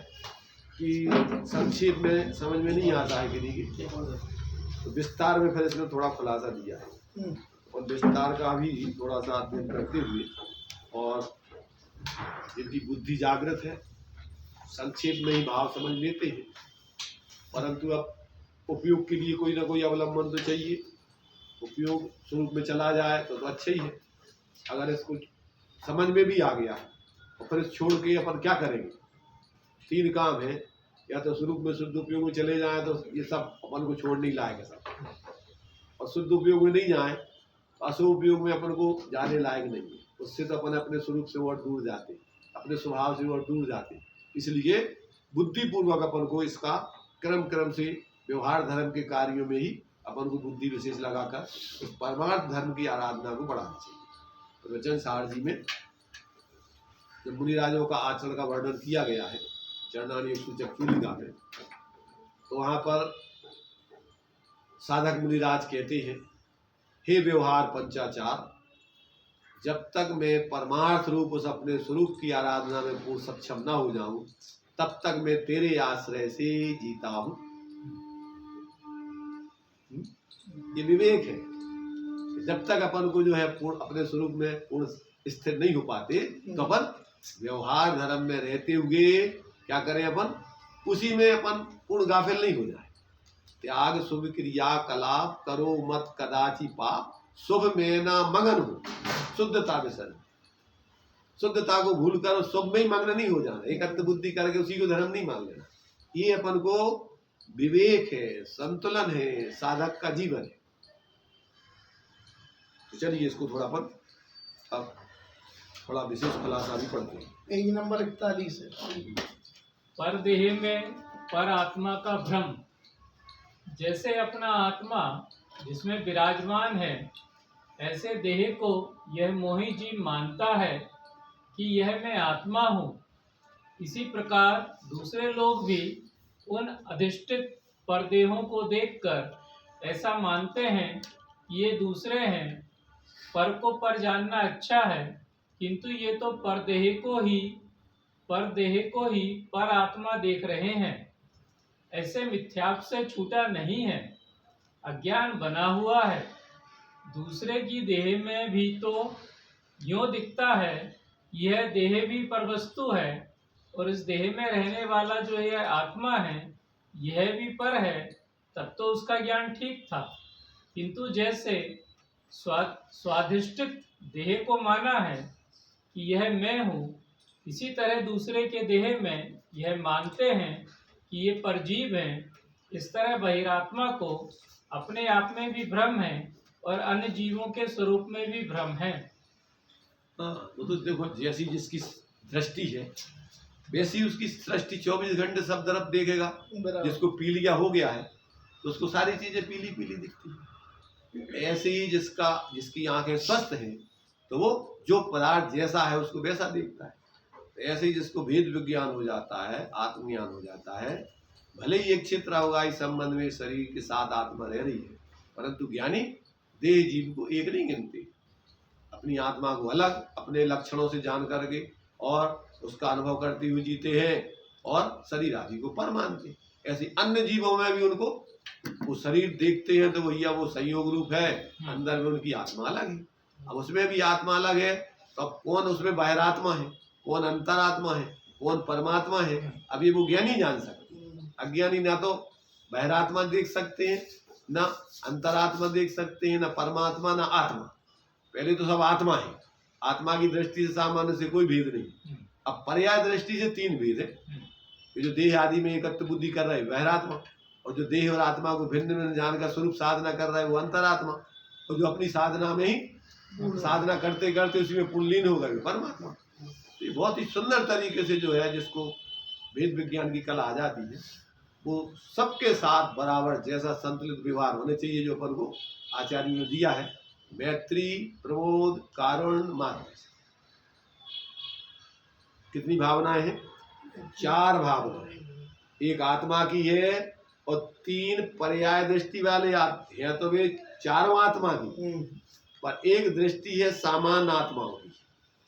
कि संक्षेप में समझ में नहीं आता है किसी के, तो विस्तार में फिर इसमें थोड़ा खुलासा दिया है, और विस्तार का भी थोड़ा सा अध्ययन करते हुए, और जिनकी बुद्धि जागृत है संक्षेप में ही भाव समझ लेते हैं, परंतु अब उपयोग के लिए कोई ना कोई अवलंबन तो चाहिए। उपयोग स्वरूप में चला जाए तो अच्छा ही है। अगर इसको समझ में भी आ गया और फिर छोड़ के अपन क्या करेंगे, 3 काम है, या तो स्वरूप में शुद्ध उपयोग में चले जाए तो ये सब अपन को छोड़ नहीं लायक है सब, और शुद्ध उपयोग में नहीं जाए तो अशुभ उपयोग में अपन को जाने लायक नहीं है। उससे तो अपन अपने स्वरूप से और दूर जाते, अपने स्वभाव से और दूर जाते। इसलिए बुद्धिपूर्वक अपन को इसका क्रम क्रम से व्यवहार धर्म के कार्यों में ही अपन को बुद्धि विशेष लगाकर उस परमार्थ धर्म की आराधना को बढ़ाना चाहिए। तो वचन सार जी में जब मुनिराजों का आचरण का वर्णन किया गया है चरणानी चक्षुलिका में, तो वहाँ पर साधक मुनिराज कहते हैं हे व्यवहार पंचाचार, जब तक मैं परमार्थ रूप उस अपने स्वरूप की आराधना में पूर्ण सक्षम न हो जाऊं, तब तक मैं तेरे आश्रय से जीता हूं। ये विवेक है। जब तक अपन को जो है पूर्ण अपने स्वरूप में पूर्ण स्थिर नहीं हो पाते, तो अपन व्यवहार धर्म में रहते हुए क्या करें, अपन उसी में अपन पूर्ण गाफिल नहीं हो जाए। त्याग शुभ क्रिया कलाप, करो मत कदाचि पाप, शुभ में ना मगन हो शुद्धता में सर। शुद्धता को भूल कर शुभ में ही मग्न नहीं हो जाना, एकत्र बुद्धि करके उसी को धर्म नहीं मान लेना। ये अपन को विवेक है, संतुलन है, साधक का जीवन है। तो चलिए इसको थोड़ा अपन अब थोड़ा विशेष खुलासा भी पढ़ते हैं। पेज नंबर 41 है। पर देह में पर आत्मा का भ्रम। जैसे अपना आत्मा जिसमें विराजमान है, ऐसे देह को यह मोही जीव मानता है कि यह मैं आत्मा हूँ। इसी प्रकार दूसरे लोग भी उन अधिष्ठित परदेहों को देखकर ऐसा मानते हैं कि ये दूसरे हैं। पर को पर जानना अच्छा है, किंतु ये तो परदेह को ही पर आत्मा देख रहे हैं। ऐसे मिथ्याप से छूटा नहीं है, अज्ञान बना हुआ है। दूसरे की देह में भी तो यूं दिखता है, यह देह भी परवस्तु है, और इस देह में रहने वाला जो यह आत्मा है, यह भी पर है। तब तो उसका ज्ञान ठीक था, किंतु जैसे स्वाधिष्ठित देह को माना है कि यह मैं हूँ, इसी तरह दूसरे के देह में यह मानते हैं कि ये परजीव हैं। इस तरह बहिरात्मा को अपने आप में भी भ्रम है और अन्य जीवों के स्वरूप में भी भ्रम है। वो तो देखो, जैसी जिसकी दृष्टि है वैसी उसकी दृष्टि 24 घंटे सब तरफ देखेगा। बराबर। जिसको पीलिया हो गया है तो उसको सारी चीजें पीली पीली दिखती है। ऐसे ही जिसकी आंखें स्वस्थ हैं तो वो जो पदार्थ जैसा है उसको वैसा देखता है। तो ऐसे ही जिसको भेद विज्ञान हो जाता है, आत्मज्ञान हो जाता है, भले ही एक क्षेत्र होगा इस संबंध में शरीर के साथ आत्मा रह रही है, परंतु ज्ञानी देह जीव को एक नहीं गिनते। अपनी आत्मा को अलग अपने लक्षणों से जान करके और उसका अनुभव करते हुए जीते हैं, और शरीर आदि को पर मानते। ऐसे अन्य जीवों में भी उनको वो शरीर देखते हैं तो भैया वो संयोग रूप है, अंदर में उनकी आत्मा अलग है। अब उसमें भी आत्मा अलग है, तो अब कौन उसमें बाहरात्मा है, कौन अंतरात्मा है, कौन परमात्मा है, अब ये वो ज्ञानी जान सकते। अज्ञानी ना तो बाहरात्मा देख सकते हैं, ना अंतरात्मा देख सकते हैं, ना परमात्मा ना आत्मा। पहले तो सब आत्मा है। आत्मा की दृष्टि से सामान्य से कोई भेद नहीं। अब पर्याय दृष्टि से 3 भेद है। ये जो देह आदि में एकत्र बुद्धि कर रहा है बाहरात्मा, और जो देह और आत्मा को भिन्न भिन्न जान का स्वरूप साधना कर रहा है वो अंतरात्मा, और जो अपनी साधना में ही साधना करते करते उसी में पुनलीन होगा वो परमात्मा। तो ये बहुत ही सुंदर तरीके से जो है, जिसको वेद विज्ञान की कला आ जाती है, वो सबके साथ बराबर जैसा संतुलित व्यवहार होने चाहिए, जो अपन को आचार्य ने दिया है। मैत्री, प्रमोद, कारुण्य, माधुर्य। कितनी भावनाएं हैं? 4 भावनाएं। एक आत्मा की है और 3 पर्याय दृष्टि वाले हैं, तो वे चारों आत्मा की, पर एक दृष्टि है सामान्य आत्माओं की।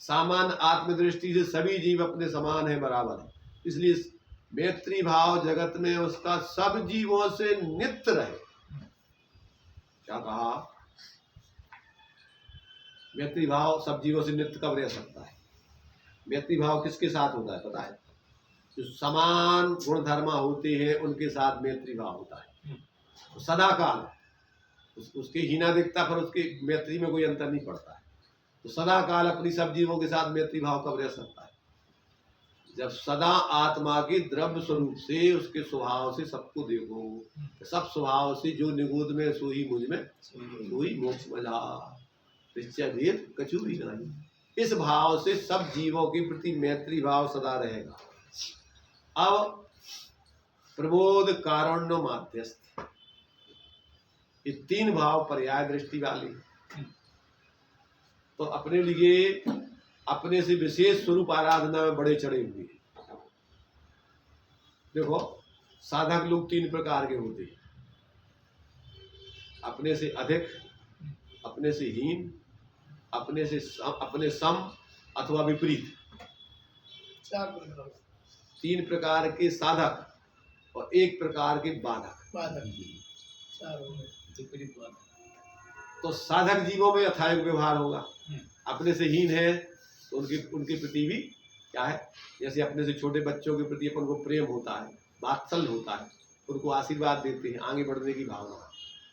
सामान्य आत्मदृष्टि से सभी जीव अपने समान है, बराबर है। इसलिए मैत्री भाव जगत में उसका सब जीवों से नित्य रहे। क्या कहा? मैत्री भाव सब जीवों से नित्य कब रह सकता है? मैत्री भाव किसके साथ होता है पता है? जो समान गुण धर्म होते हैं उनके साथ मैत्री भाव होता है। तो सदा काल उसके हीना दिखता, पर उसके मैत्री में कोई अंतर नहीं पड़ता है। तो सदा काल अपनी सब जीवों के साथ मैत्री भाव कब रह सकता है? जब सदा आत्मा के द्रव्य स्वरूप से, उसके स्वभाव से सबको देखो। सब स्वभाव से जो निगोद में सो ही मुझ में सो ही मोक्ष मजा, निश्चय भेद कछु भी नहीं। इस भाव से सब जीवों के प्रति मैत्री भाव सदा रहेगा। अब प्रबोध, कारुण्य, माध्यस्थ, ये 3 भाव पर्याय दृष्टि वाले। तो अपने लिए अपने से विशेष स्वरूप आराधना में बड़े चढ़े हुए हैं। देखो, साधक लोग 3 प्रकार के होते हैं। अपने से अधिक अपने से हीन, अपने सम अथवा विपरीत, 4 प्रकार तीन प्रकार के साधक और एक प्रकार के बाधक। बाधक 4 हो गए। विपरीत बात। तो साधक जीवों में यथायोग व्यवहार होगा, हम्म। अपने से हीन है तो उनके प्रति भी क्या है, जैसे अपने से छोटे बच्चों के प्रति अपन को प्रेम होता है, वात्सल्य होता है, उनको आशीर्वाद देते हैं, आगे बढ़ने की भावना,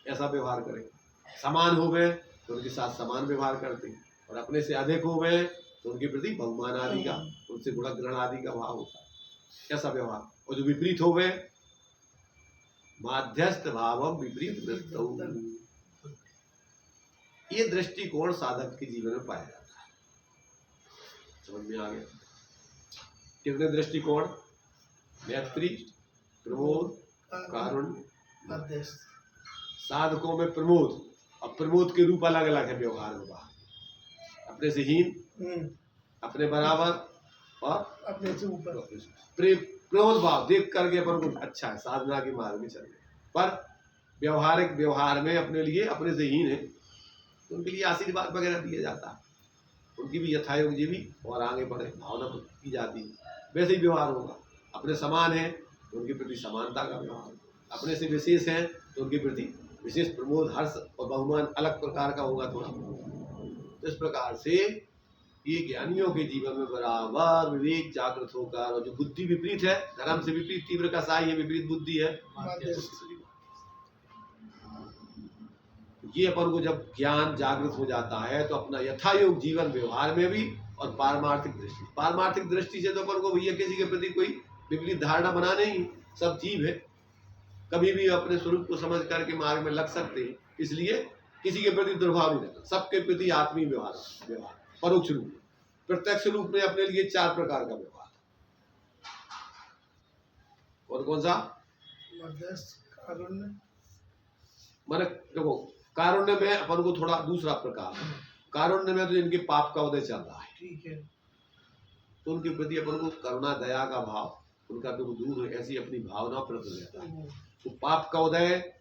ऐसा व्यवहार करें। समान हो गए तो उनके साथ समान व्यवहार करते हैं, और अपने से अधिक हो गए तो उनके प्रति बहुमान आदि का, उनसे गुणग्रहण आदि का भाव होता है, ऐसा व्यवहार। और जो विपरीत हो गए, माध्यस्थ भावम विपरीत वृत्तौ, ये दृष्टिकोण साधक के जीवन में पाया जाता है। समझ में आ गया? कितने दृष्टिकोण? मैत्री, प्रमोद, कारुण्य, मध्यस्थ। साधकों में प्रमोद, और प्रमोद के रूप अलग अलग है व्यवहार में। अपने से हीन, अपने बराबर, और अपने से ऊपर। प्रमोद भाव देख करके अपन को अच्छा है, साधना के मार्ग में चल रहे, पर व्यवहारिक व्यवहार में अपने लिए अपने से हीन है तो उनके लिए आशीर्वाद वगैरह दिया जाता है, उनकी भी यथायोग जीवी और आगे बढ़े भावना की जाती है। वैसे ही व्यवहार होगा। अपने समान है तो उनके प्रति समानता का व्यवहार, अपने से विशेष है तो उनके प्रति विशेष प्रमोद, हर्ष और बहुमान अलग प्रकार का होगा थोड़ा। तो इस प्रकार से ये ज्ञानियों के जीवन में बराबर विवेक जागृत होकर, और जो बुद्धि विपरीत है, धर्म से विपरीत तीव्र कसाई है, विपरीत बुद्धि है, ये अपन को जब ज्ञान जागृत हो जाता है तो अपना यथायोग जीवन व्यवहार में भी और पारमार्थिक दृष्टि से तो अपन को भैया किसी के प्रति कोई विपरीत धारणा बनाने ही, सब जीव है, कभी भी अपने स्वरूप को समझ करके मार्ग में लग सकते हैं, इसलिए किसी के प्रति दुर्भाव नहीं रखना, सबके प्रति आत्मीय व्यवहार परोक्ष रूप में। प्रत्यक्ष रूप में अपने लिए 4 प्रकार का व्यवहार, और कौन सा? मध्यस्थ, कारुण्य। माने देखो, कारुण्य में अपन को थोड़ा दूसरा प्रकार, कारुण्य में तो जिनके पाप का उदय चल रहा है, ठीक है, तो उनके प्रति अपन को करुणा दया का भाव, उनका दुख दूर है, ऐसी अपनी भावना प्रकट रहता है। तो पाप का उदय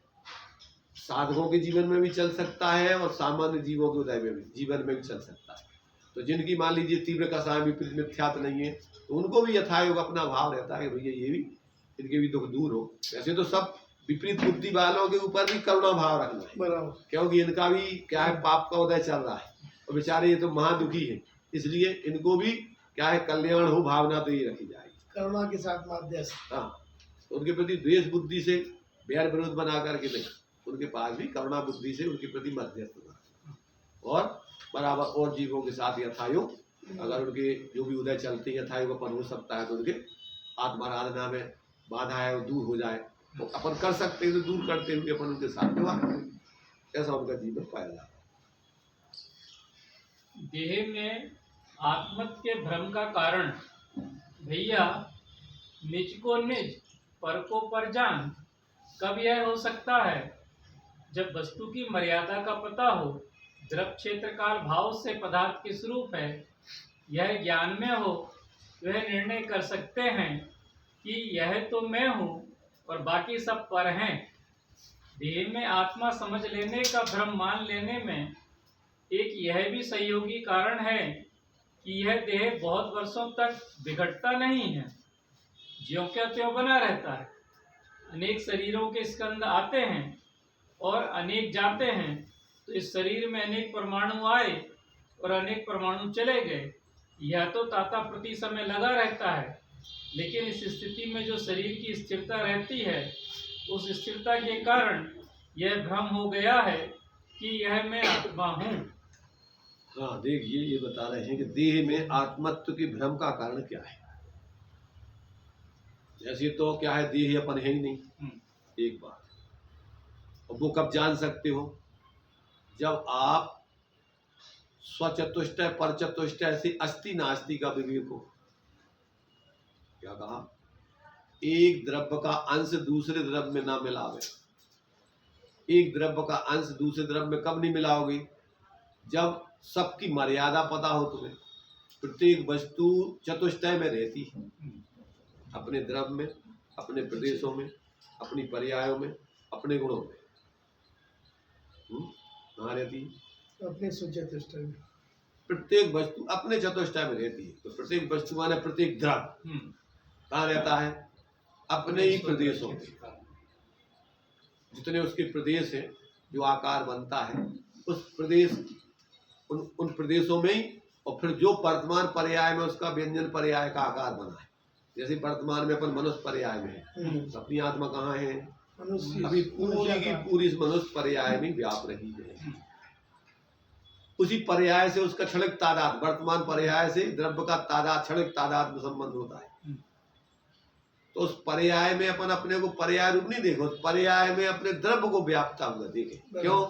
साधकों के जीवन में भी चल सकता है और सामान्य जीवों के उदय में भी, जीवन में भी चल सकता है। तो जिनकी मान लीजिए तीव्र कसाय विपरीत मिथ्यात्व नहीं है, तो उनको भी यथायोग अपना भाव रहता है भैया ये भी, इनके भी दुख दूर हो। वैसे तो सब विपरीत बुद्धि वालों के ऊपर भी करुणा भाव रखना है, बराबर, क्योंकि इनका भी क्या है, पाप का उदय चल रहा है और बेचारे ये तो महादुखी है, इसलिए इनको भी क्या है, कल्याण हो भावना तो ये रखी जाएगी, करुणा के साथ मध्यस्थ। हाँ। तो उनके प्रति द्वेष बुद्धि से बैर विरोध बना करके नहीं, उनके पास भी करुणा बुद्धि से उनके प्रति मध्यस्थ बना, और बराबर और जीवों के साथ यथायोग, अगर उनके जो भी उदय चलते हैं यथायोग अपन हो सकता है तो उनके आत्माराधना में बाधा है वो दूर हो जाए, तो अपन कर सकते हैं, तो दूर करते हुए अपन उनके साथ व्यवहार करें, ऐसा उनका जीवन पाया जाता है। देह में आत्मत के भ्रम का कारण भैया निज को निज, पर को पर जान, कब यह हो सकता है? जब वस्तु की मर्यादा का पता हो, द्रव क्षेत्र काल भाव से पदार्थ के स्वरूप है, यह ज्ञान में हो, वह निर्णय कर सकते हैं कि यह तो मैं हूँ और बाकी सब पर हैं। देह में आत्मा समझ लेने का भ्रम मान लेने में एक यह भी सहयोगी कारण है कि यह देह बहुत वर्षों तक बिगड़ता नहीं है, ज्यों क्या त्यों बना रहता है। अनेक शरीरों के स्कंद आते हैं और अनेक जाते हैं, तो इस शरीर में अनेक परमाणु आए और अनेक परमाणु चले गए, यह तो ताता प्रति समय लगा रहता है। लेकिन इस स्थिति में जो शरीर की स्थिरता रहती है, उस स्थिरता के कारण यह भ्रम हो गया है कि यह मैं आत्मा हूँ। हाँ देखिए, ये बता रहे हैं कि देह में आत्मत्व के भ्रम का कारण क्या है। जैसे तो क्या है, देह अपन है ही नहीं, एक बात। और वो कब जान सकते हो? जब आप स्वचतुष्टय पर चतुष्टय से अस्ति नास्ति का विवेक हो। क्या कहा? एक द्रव्य का अंश दूसरे द्रव्य में ना मिलावे। एक द्रव्य का अंश दूसरे द्रव्य में कब नहीं मिलाओगे? जब सबकी मर्यादा पता हो तुम्हें। प्रत्येक वस्तु चतुष्टय में रहती है, अपने द्रव्य में, अपने प्रदेशों में, अपनी पर्यायों में, अपने गुणों में कहाँ रहती है? तो अपने सुचतुष्ट में प्रत्येक वस्तु अपने चतुष्टय में रहती है। तो प्रत्येक वस्तु माने प्रत्येक द्रव कहाँ रहता है? अपने ही प्रदेशों में। जितने उसके प्रदेश हैं, जो आकार बनता है उस प्रदेश उन प्रदेशों में ही, और फिर जो वर्तमान पर्याय में उसका व्यंजन पर्याय का आकार बना है। जैसे वर्तमान में अपन मनुष्य पर्याय में है, तो अपनी आत्मा कहाँ है? मनुष्य अभी पूरी की पूरी इस मनुष्य पर्याय में व्याप रही है। उसी पर्याय से उसका क्षणिक तादाद, वर्तमान पर्याय से द्रव्य का तादाद क्षणिक तादाद में संबंध होता है। तो उस पर्याय में अपन अपने को पर्याय रूप नहीं देखो, उस पर्याय में अपने द्रव्य को व्याप्ता हुआ देखे। क्यों?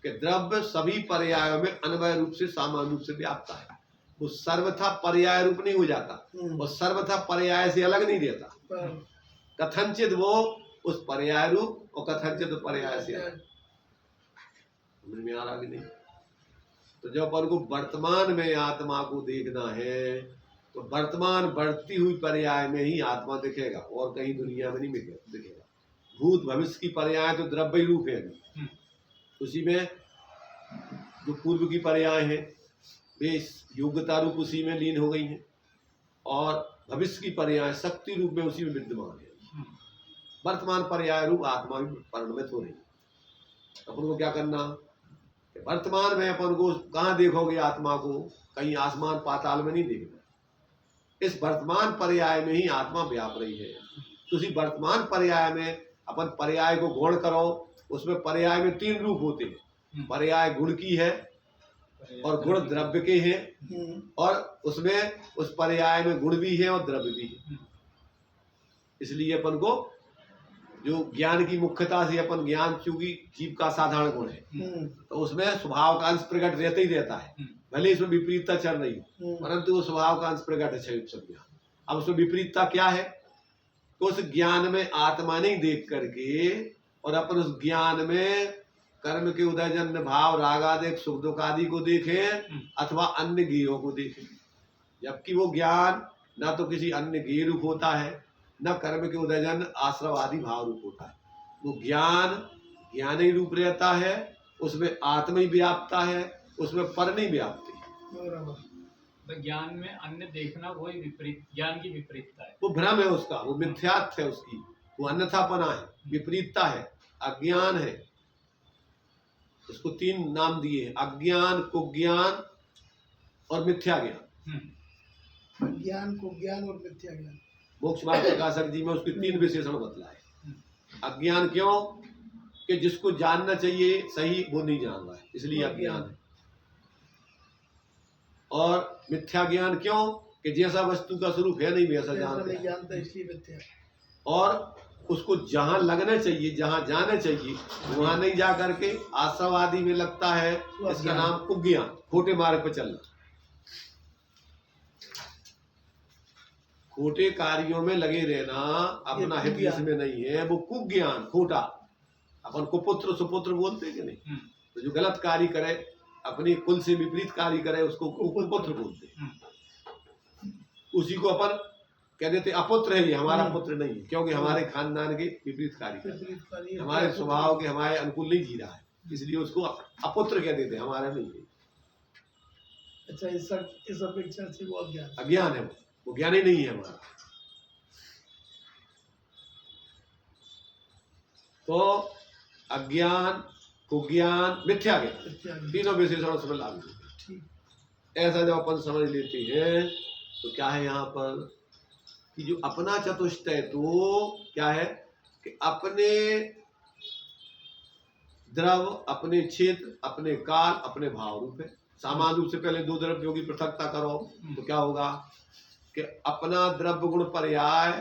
कि द्रव्य सभी पर्यायों में अन्वय रूप से सामान्य रूप से व्याप्ता है। वो सर्वथा पर्याय रूप नहीं हो जाता, वो सर्वथा पर्याय से अलग नहीं रहता। कथनचित वो उस पर्याय रूप और कथनचित पर्याय से अलग। समझ में आ रहा कि नहीं? तो जब अपन को वर्तमान में आत्मा को देखना है तो वर्तमान बढ़ती हुई पर्याय में ही आत्मा दिखेगा, और कहीं दुनिया में नहीं दिखेगा। भूत भविष्य की पर्याय तो द्रव्य रूप है अभी, उसी में जो पूर्व की पर्याय है वे योग्यता रूप उसी में लीन हो गई हैं, और भविष्य की पर्याय शक्ति रूप में उसी में विद्यमान है। वर्तमान पर्याय रूप आत्मा भी परिणमित हो रही है। अपन को क्या करना? वर्तमान में अपन को कहाँ देखोगे आत्मा को? कहीं आसमान पाताल में नहीं देखना, इस वर्तमान पर्याय में ही आत्मा व्याप रही है। तो उसी वर्तमान पर्याय में अपन पर्याय को गौण करो, उसमें पर्याय में 3 रूप होते हैं। पर्याय गुण की है, और गुण द्रव्य के हैं, और उसमें उस पर्याय में गुण भी है और द्रव्य भी है। इसलिए अपन को जो ज्ञान की मुख्यता से अपन ज्ञान, चूंकि जीव का साधारण गुण है तो उसमें स्वभाव का अंश प्रकट रहता ही रहता है। भले इसमें विपरीतता चल रही हो, परंतु वो स्वभाव का अंश प्रकट है क्षय सब ज्ञान। अब उसमें विपरीतता क्या है? तो उस ज्ञान में आत्मा नहीं देख करके और अपन उस ज्ञान में कर्म के उदयजन्य भाव, रागादिक, सुख दुख आदि को देखे अथवा अन्य ज्ञेयों को देखे। जबकि वो ज्ञान न तो किसी अन्य ज्ञेय रूप होता है, न कर्म के उदयजन्य आश्रव आदि भाव रूप होता है। वो ज्ञान ज्ञानी रूप रहता है, उसमें आत्मा ही व्याप्ता है, उसमें पर नहीं व्याप्ति। तो ज्ञान में अन्य देखना वही विपरीत, ज्ञान की विपरीतता है। वो भ्रम है उसका, वो मिथ्यात्व है उसकी, वो अन्यथापना है, विपरीतता है, अज्ञान है। उसको 3 नाम दिए हैं: अज्ञान, कुज्ञान और मिथ्या ज्ञान। अज्ञान, कुज्ञान और मिथ्या ज्ञान। मोक्ष मार्ग प्रकाशक जी में उसके 3 विशेषण बतलाए। अज्ञान क्यों? कि जिसको जानना चाहिए सही वो नहीं जान रहा है, इसलिए अज्ञान है। और मिथ्या ज्ञान क्यों? कि जैसा वस्तु का स्वरूप है नहीं वैसा जानता है, इसलिए मिथ्या। और उसको जहां लगना चाहिए, जहां जाना चाहिए वहां नहीं जा करके आश्रवादी में लगता है। इसका नाम कुज्ञान, खोटे मार्ग पर चलना। खोटे कार्यों में लगे रहना, अपना हित इसमें नहीं है, वो कुज्ञान, खोटा। अपन कुपुत्र सुपुत्र बोलते हैं कि नहीं? तो जो गलत कार्य करे, अपनी कुल से विपरीत कार्य करे, उसको कुपुत्र बोलते हैं। उसी को अपन कह देते अपुत्र है, ये हमारा पुत्र नहीं है, क्योंकि हमारे खानदान के विपरीत कार्य, हमारे स्वभाव के हमारे अनुकूल नहीं जी रहा है, इसलिए उसको अपुत्र कह देते, हमारा नहीं है। अच्छा, इस अपेक्षा से वो अज्ञान है, वो ज्ञान ही नहीं है हमारा। तो अज्ञान, कुज्ञान, मिथ्या ज्ञान, तीनों विशेषण उसमें लागू। ऐसा जब अपन समझ लेते हैं तो क्या है यहाँ पर कि जो अपना चतुष्टय तो क्या है कि अपने द्रव, अपने क्षेत्र, अपने काल, अपने भाव रूप है। सामान्य रूप से पहले 2 द्रव्यों की पृथकता करो तो क्या होगा कि अपना द्रव्य गुण पर्याय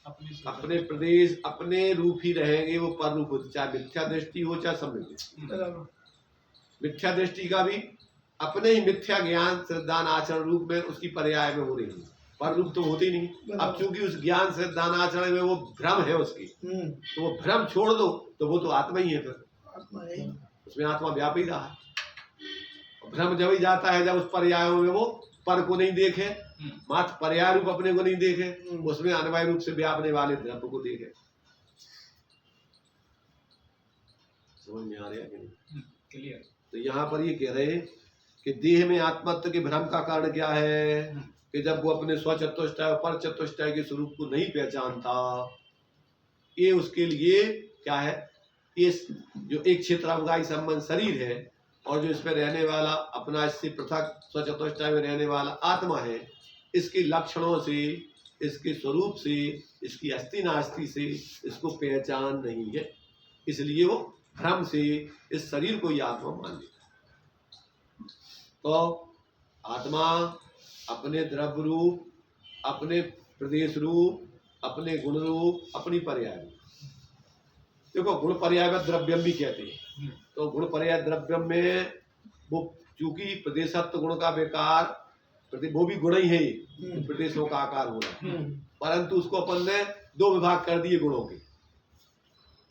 अपने प्रदेश, अपने रूप ही रहेंगे, वो पर रूप होते, चाहे मिथ्या दृष्टि हो चाहे सम्यक दृष्टि। मिथ्या दृष्टि का भी अपने ही मिथ्या ज्ञान श्रद्धान आचरण रूप में उसकी पर्याय में हो रही है, पर रूप तो होती नहीं। अब चूंकि उस ज्ञान श्रद्धान आचरण में वो भ्रम है उसकी, तो वो भ्रम छोड़ दो तो वो तो आत्मा ही है, फिर उसमें आत्मा व्याप ही रहा है। भ्रम जब ही जाता है जब उस पर्यायों में वो पर को नहीं देखे, मात्र पर्याय रूप अपने को नहीं देखे, उसमें अन्वय रूप से व्यापने वाले द्रव्य को देखे। समझ में आ रहा है कि नहीं? क्लियर। तो यहाँ पर ये कह रहे हैं कि देह में आत्मत्व के भ्रम का कारण क्या है कि जब वो अपने स्वचतुष्टय और पर चतुष्टय के स्वरूप को नहीं पहचानता, ये उसके लिए क्या है, इस जो एक क्षेत्रावगाही संबंध शरीर है और जो इसमें रहने वाला अपना इससे पृथक स्वचतुष्टय में रहने वाला आत्मा है, इसके लक्षणों से, इसके स्वरूप से, इसकी अस्थि नास्ति से इसको पहचान नहीं है, इसलिए वो भ्रम से इस शरीर को ही आत्मा मान लेता है। तो आत्मा अपने द्रव्य रूप, अपने प्रदेश रूप, अपने गुण रूप, अपनी पर्याय रूप, देखो गुण पर्याय द्रव्यम भी कहते हैं, तो गुण पर्याय द्रव्यम में वो चूंकि प्रदेशत्व गुण का विकार, वो भी गुण ही है, प्रदेशों का आकार हो रहा है, परंतु उसको अपन ने दो विभाग कर दिए गुणों के,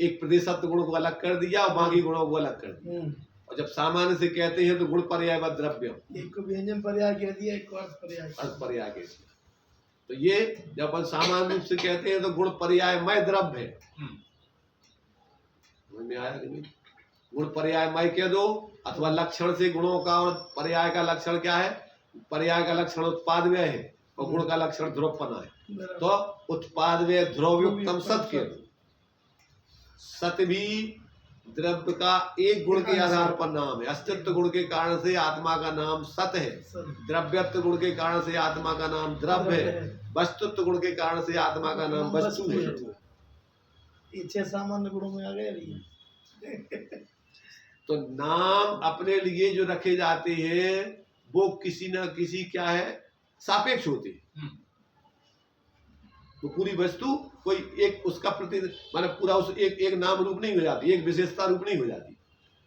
एक प्रदेशत्व गुण को अलग कर दिया और बाकी गुणों को अलग कर दिया। और जब सामान्य से कहते हैं तो गुण पर्याय व द्रव्यम, एक को व्यंजन पर्याय कह दिया, एक को अर्थ पर्याय कह दिया। तो ये जब अपन सामान्य रूप से कहते हैं तो गुण पर्यायमय द्रव्य है, समझ में आया कि नहीं? गुण पर्यायमय कह दो, अथवा लक्षण से गुणों का, और पर्याय का लक्षण क्या है, पर्याय का लक्षण उत्पादव्यय है और गुण का लक्षण ध्रुवपना है। तो उत्पादव्यय ध्रुवयुक्तम सत कह दो। सत भी द्रव्य का एक गुण के आधार पर नाम है, अस्तित्व गुण के कारण से आत्मा का नाम सत है, द्रव्यत्व गुण के कारण से आत्मा का नाम द्रव्य है, वस्तुत्व गुण के कारण से आत्मा का नाम वस्तु है। ये सामान्य गुणों में आ गए। तो नाम अपने लिए जो रखे जाते हैं वो किसी न किसी क्या है, सापेक्ष होते हैं। तो पूरी वस्तु कोई एक उसका प्रति माने पूरा उस एक नाम रूप नहीं हो जाती, एक विशेषता रूप नहीं हो जाती,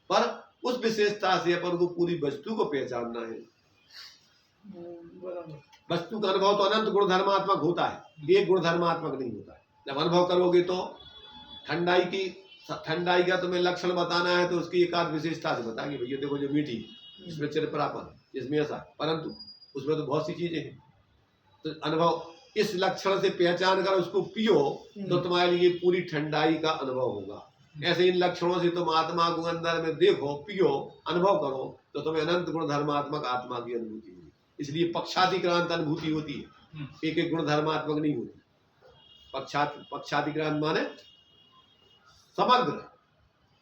पर उस विशेषता से अपन को पूरी वस्तु को पहचानना है। वस्तु का अनुभव तो अनंत गुण धर्मात्मक होता है, एक गुण धर्मात्मक नहीं होता है। जब अनुभव करोगे तो ठंडाई का तुम्हें लक्षण बताना है तो उसकी एक आध विशेषता से बताएंगे, भैया देखो जो मीठी, इसमें चिरपरापन, इसमें ऐसा, परंतु उसमें तो बहुत सी चीजें हैं। तो अनुभव इस लक्षण से पहचान कर उसको पियो तो तुम्हारे लिए पूरी ठंडाई का अनुभव होगा। ऐसे इन लक्षणों से तुम आत्मा को अंदर में देखो, पियो, अनुभव करो तो तुम्हें अनंत गुण धर्मात्मक आत्मा की अनुभूति होगी। इसलिए पक्षातिक्रांत अनुभूति होती है, एक एक गुण धर्मात्मक नहीं होती। पक्षातिक्रांत माने समग्र,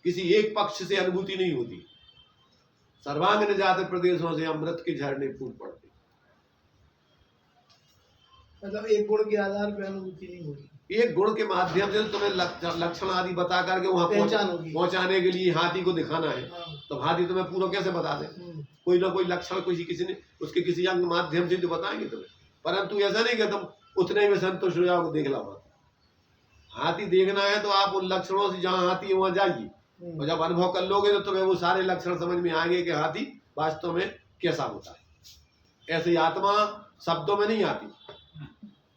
किसी एक पक्ष से अनुभूति नहीं होती। सर्वांग निजात प्रदेशों से अमृत के झरने फूट पड़ते, मतलब एक गुण के आधार पर अनुभूति नहीं होगी। एक गुण के माध्यम से तुम्हें लक्षण आदि बता करके वहां पहुंचाने के लिए हाथी को दिखाना है, तो हाथी तुम्हें पूरा कैसे बता दे, कोई ना कोई लक्षण किसी ने उसके किसी अंग माध्यम से जो बताएंगे तुम्हें। परंतु ऐसा नहीं कि तुम उतने में संतुष्ट हो जाओ, देख लो हाथी देखना है तो आप उन लक्षणों से जहाँ हाथी है वहां जाइए, और जब अनुभव कर लोगे तो तुम्हें वो सारे लक्षण समझ में आएंगे कि हाथी वास्तव में कैसा होता है। ऐसे आत्मा शब्दों में नहीं आती,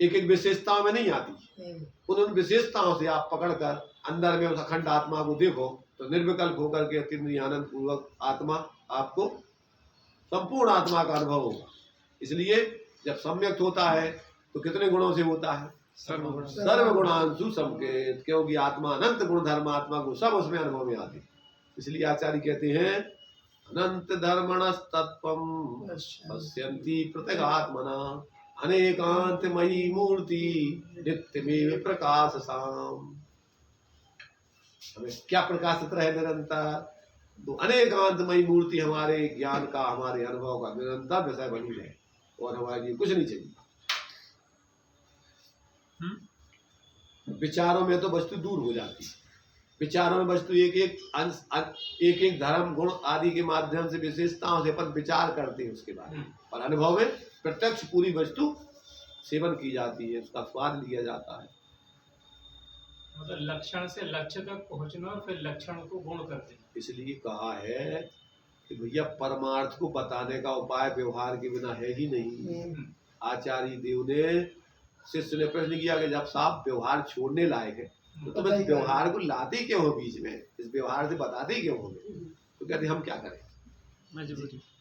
एक एक विशेषताओं में नहीं आती, उन विशेषताओं से आप पकड़कर अंदर में उस अखंड आत्मा को देखो तो निर्विकल्प होकर के अतिन्द्रिय आनंद पूर्वक आत्मा आपको संपूर्ण आत्मा का अनुभव होगा। इसलिए जब सम्यक होता है तो कितने गुणों से होता है, सर्वगुणांशु संकेत, क्योंकि आत्मा अनंत गुण धर्मात्मा को सब उसमें अनुभव में आते। इसलिए आचार्य कहते हैं अनंत धर्मणस्तत्वं पश्यन्ति प्रत्यगात्मना अनेकांतमयी मूर्ति नित्यमेव प्रकाशसाम। हमें क्या प्रकाशित रहे निरंतर, तो अनेकांतमयी मूर्ति हमारे ज्ञान का, हमारे अनुभव का निरंतर विषय बनी रहे, और हमारे लिए कुछ नहीं चाहिए। विचारों में तो वस्तु दूर हो जाती है, विचारों में वस्तु एक एक धर्म गुण आदि के माध्यम से विशेषताओं से अपन विचार करते हैं उसके बारे में, और अनुभव में प्रत्यक्ष पूरी वस्तु सेवन की जाती है, उसका स्वाद लिया जाता है। मतलब लक्षण से लक्ष्य तक पहुंचना और फिर लक्षण को गुण करते हैं। इसलिए कहा है कि भैया परमार्थ को बताने का उपाय व्यवहार के बिना है ही नहीं। आचार्य देव ने शिष्य ने प्रश्न किया कि जब साहब व्यवहार छोड़ने लायक है तो तुम इस व्यवहार को लाते क्यों हो बीच में, इस व्यवहार से बताते क्यों हो? तो कहते हम क्या करें,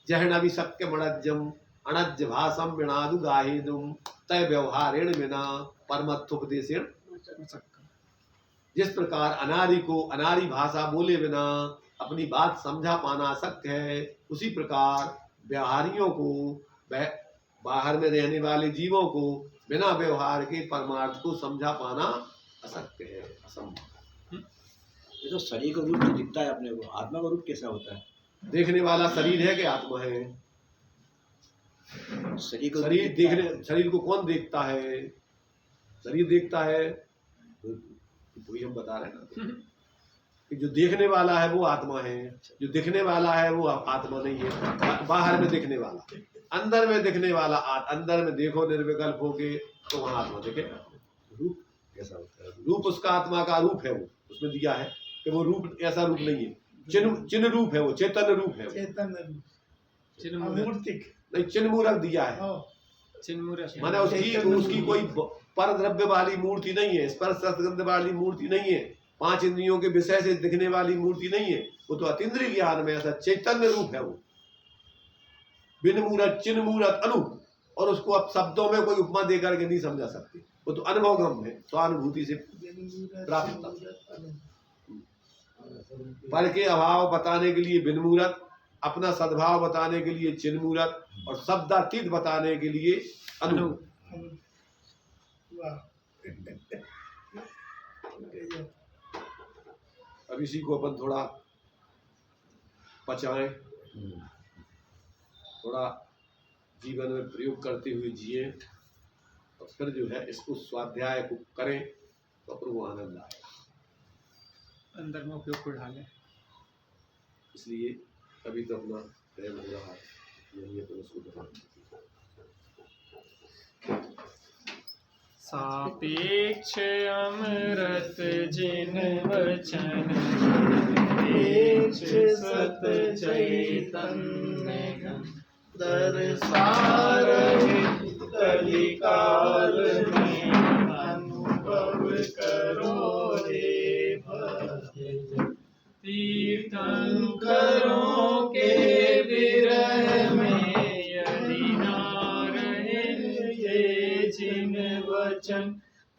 जहनवि सत्य मणज्जम अणज्ज भाषम विणादु गाहिदुम तय व्यवहारेण बिना परमत्थोपदेशेण। जिस प्रकार अनारी को अनारी भाषा बोले बिना अपनी बात समझा पाना अशक्य है, उसी प्रकार व्यवहारियों को, बाहर में रहने वाले जीवों को बिना व्यवहार के परमार्थ को समझा पाना अशक्य है, असंभव। ये तो शरीर का रूप तो दिखता है अपने को, आत्मा का रूप कैसा होता है? देखने वाला शरीर है कि आत्मा है? शरीर का शरीर देखने, शरीर को कौन देखता है? शरीर देखता है वही हम बता रहे हैं ना कि जो देखने वाला है वो आत्मा है, जो दिखने वाला है वो आत्मा नहीं है। बाहर में दिखने वाला, अंदर में दिखने वाला, अंदर में देखो निर्विकल्प होके तो वहां आत्मा दिखेगा। रूप कैसा होता है? रूप उसका आत्मा का रूप है, वो उसमें दिया है कि वो रूप ऐसा रूप नहीं है, चिन्ह रूप है, वो चेतन रूप है, चेतन मूर्तिक नहीं चिन्ह मूर्त दिया है। माने उसकी कोई पर द्रव्य वाली मूर्ति नहीं है, स्पर्श रसगंध वाली मूर्ति नहीं है, 5 इंद्रियों के विषय से दिखने वाली मूर्ति नहीं है, वो तो अतीन्द्रिय ज्ञान में ऐसा चैतन्य रूप है, वो बिन मूर्त चिन्ह मूर्त अनूप। और उसको अब शब्दों में कोई उपमा देकर के नहीं समझा सकते, वो तो अनुभवगम है, स्वानुभूति से प्राप्त। पर के अभाव बताने के लिए बिन मूर्त, अपना सद्भाव बताने के लिए चिन्ह मूर्त, और शब्दातीत बताने के लिए अनूप। अब इसी को अपन थोड़ा पचाएं, थोड़ा जीवन में प्रयोग करते हुए जिए, और फिर जो है इसको स्वाध्याय को करें तो अपन को आनंद आएगा, अंदर में उपयोग को ढालें। इसलिए कभी तो अपना प्रेम हो रहा है, नहीं है तो उसको ध्यान। सापेक्ष अमृत जिन वचन, सत चैतन्य घन, दरसार कलिकाल में अनुभव करो रे भक्त। तीर्थंकरों के विरह में यदि ना रहे ये जिन वचन,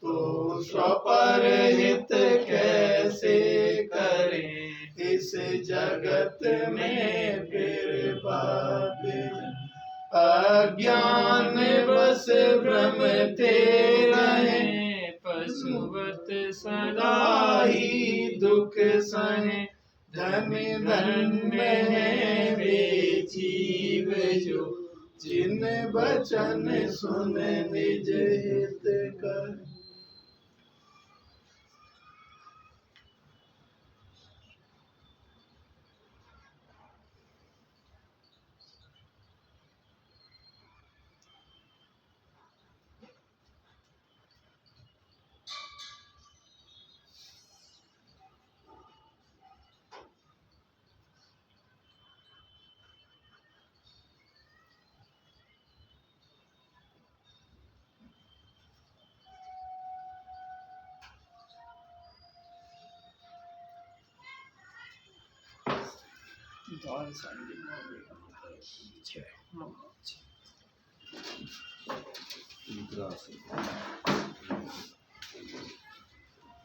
तो स्वपर हित कैसे करें इस जगत में फिर पापी। अज्ञान बस भ्रमते रहें, पशुवत सदा ही दुख सहे। धन धन्य है वे जीव जो जिन वचन सुन निज हित कर।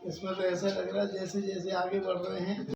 इसमें तो ऐसा लग रहा है जैसे जैसे आगे बढ़ रहे हैं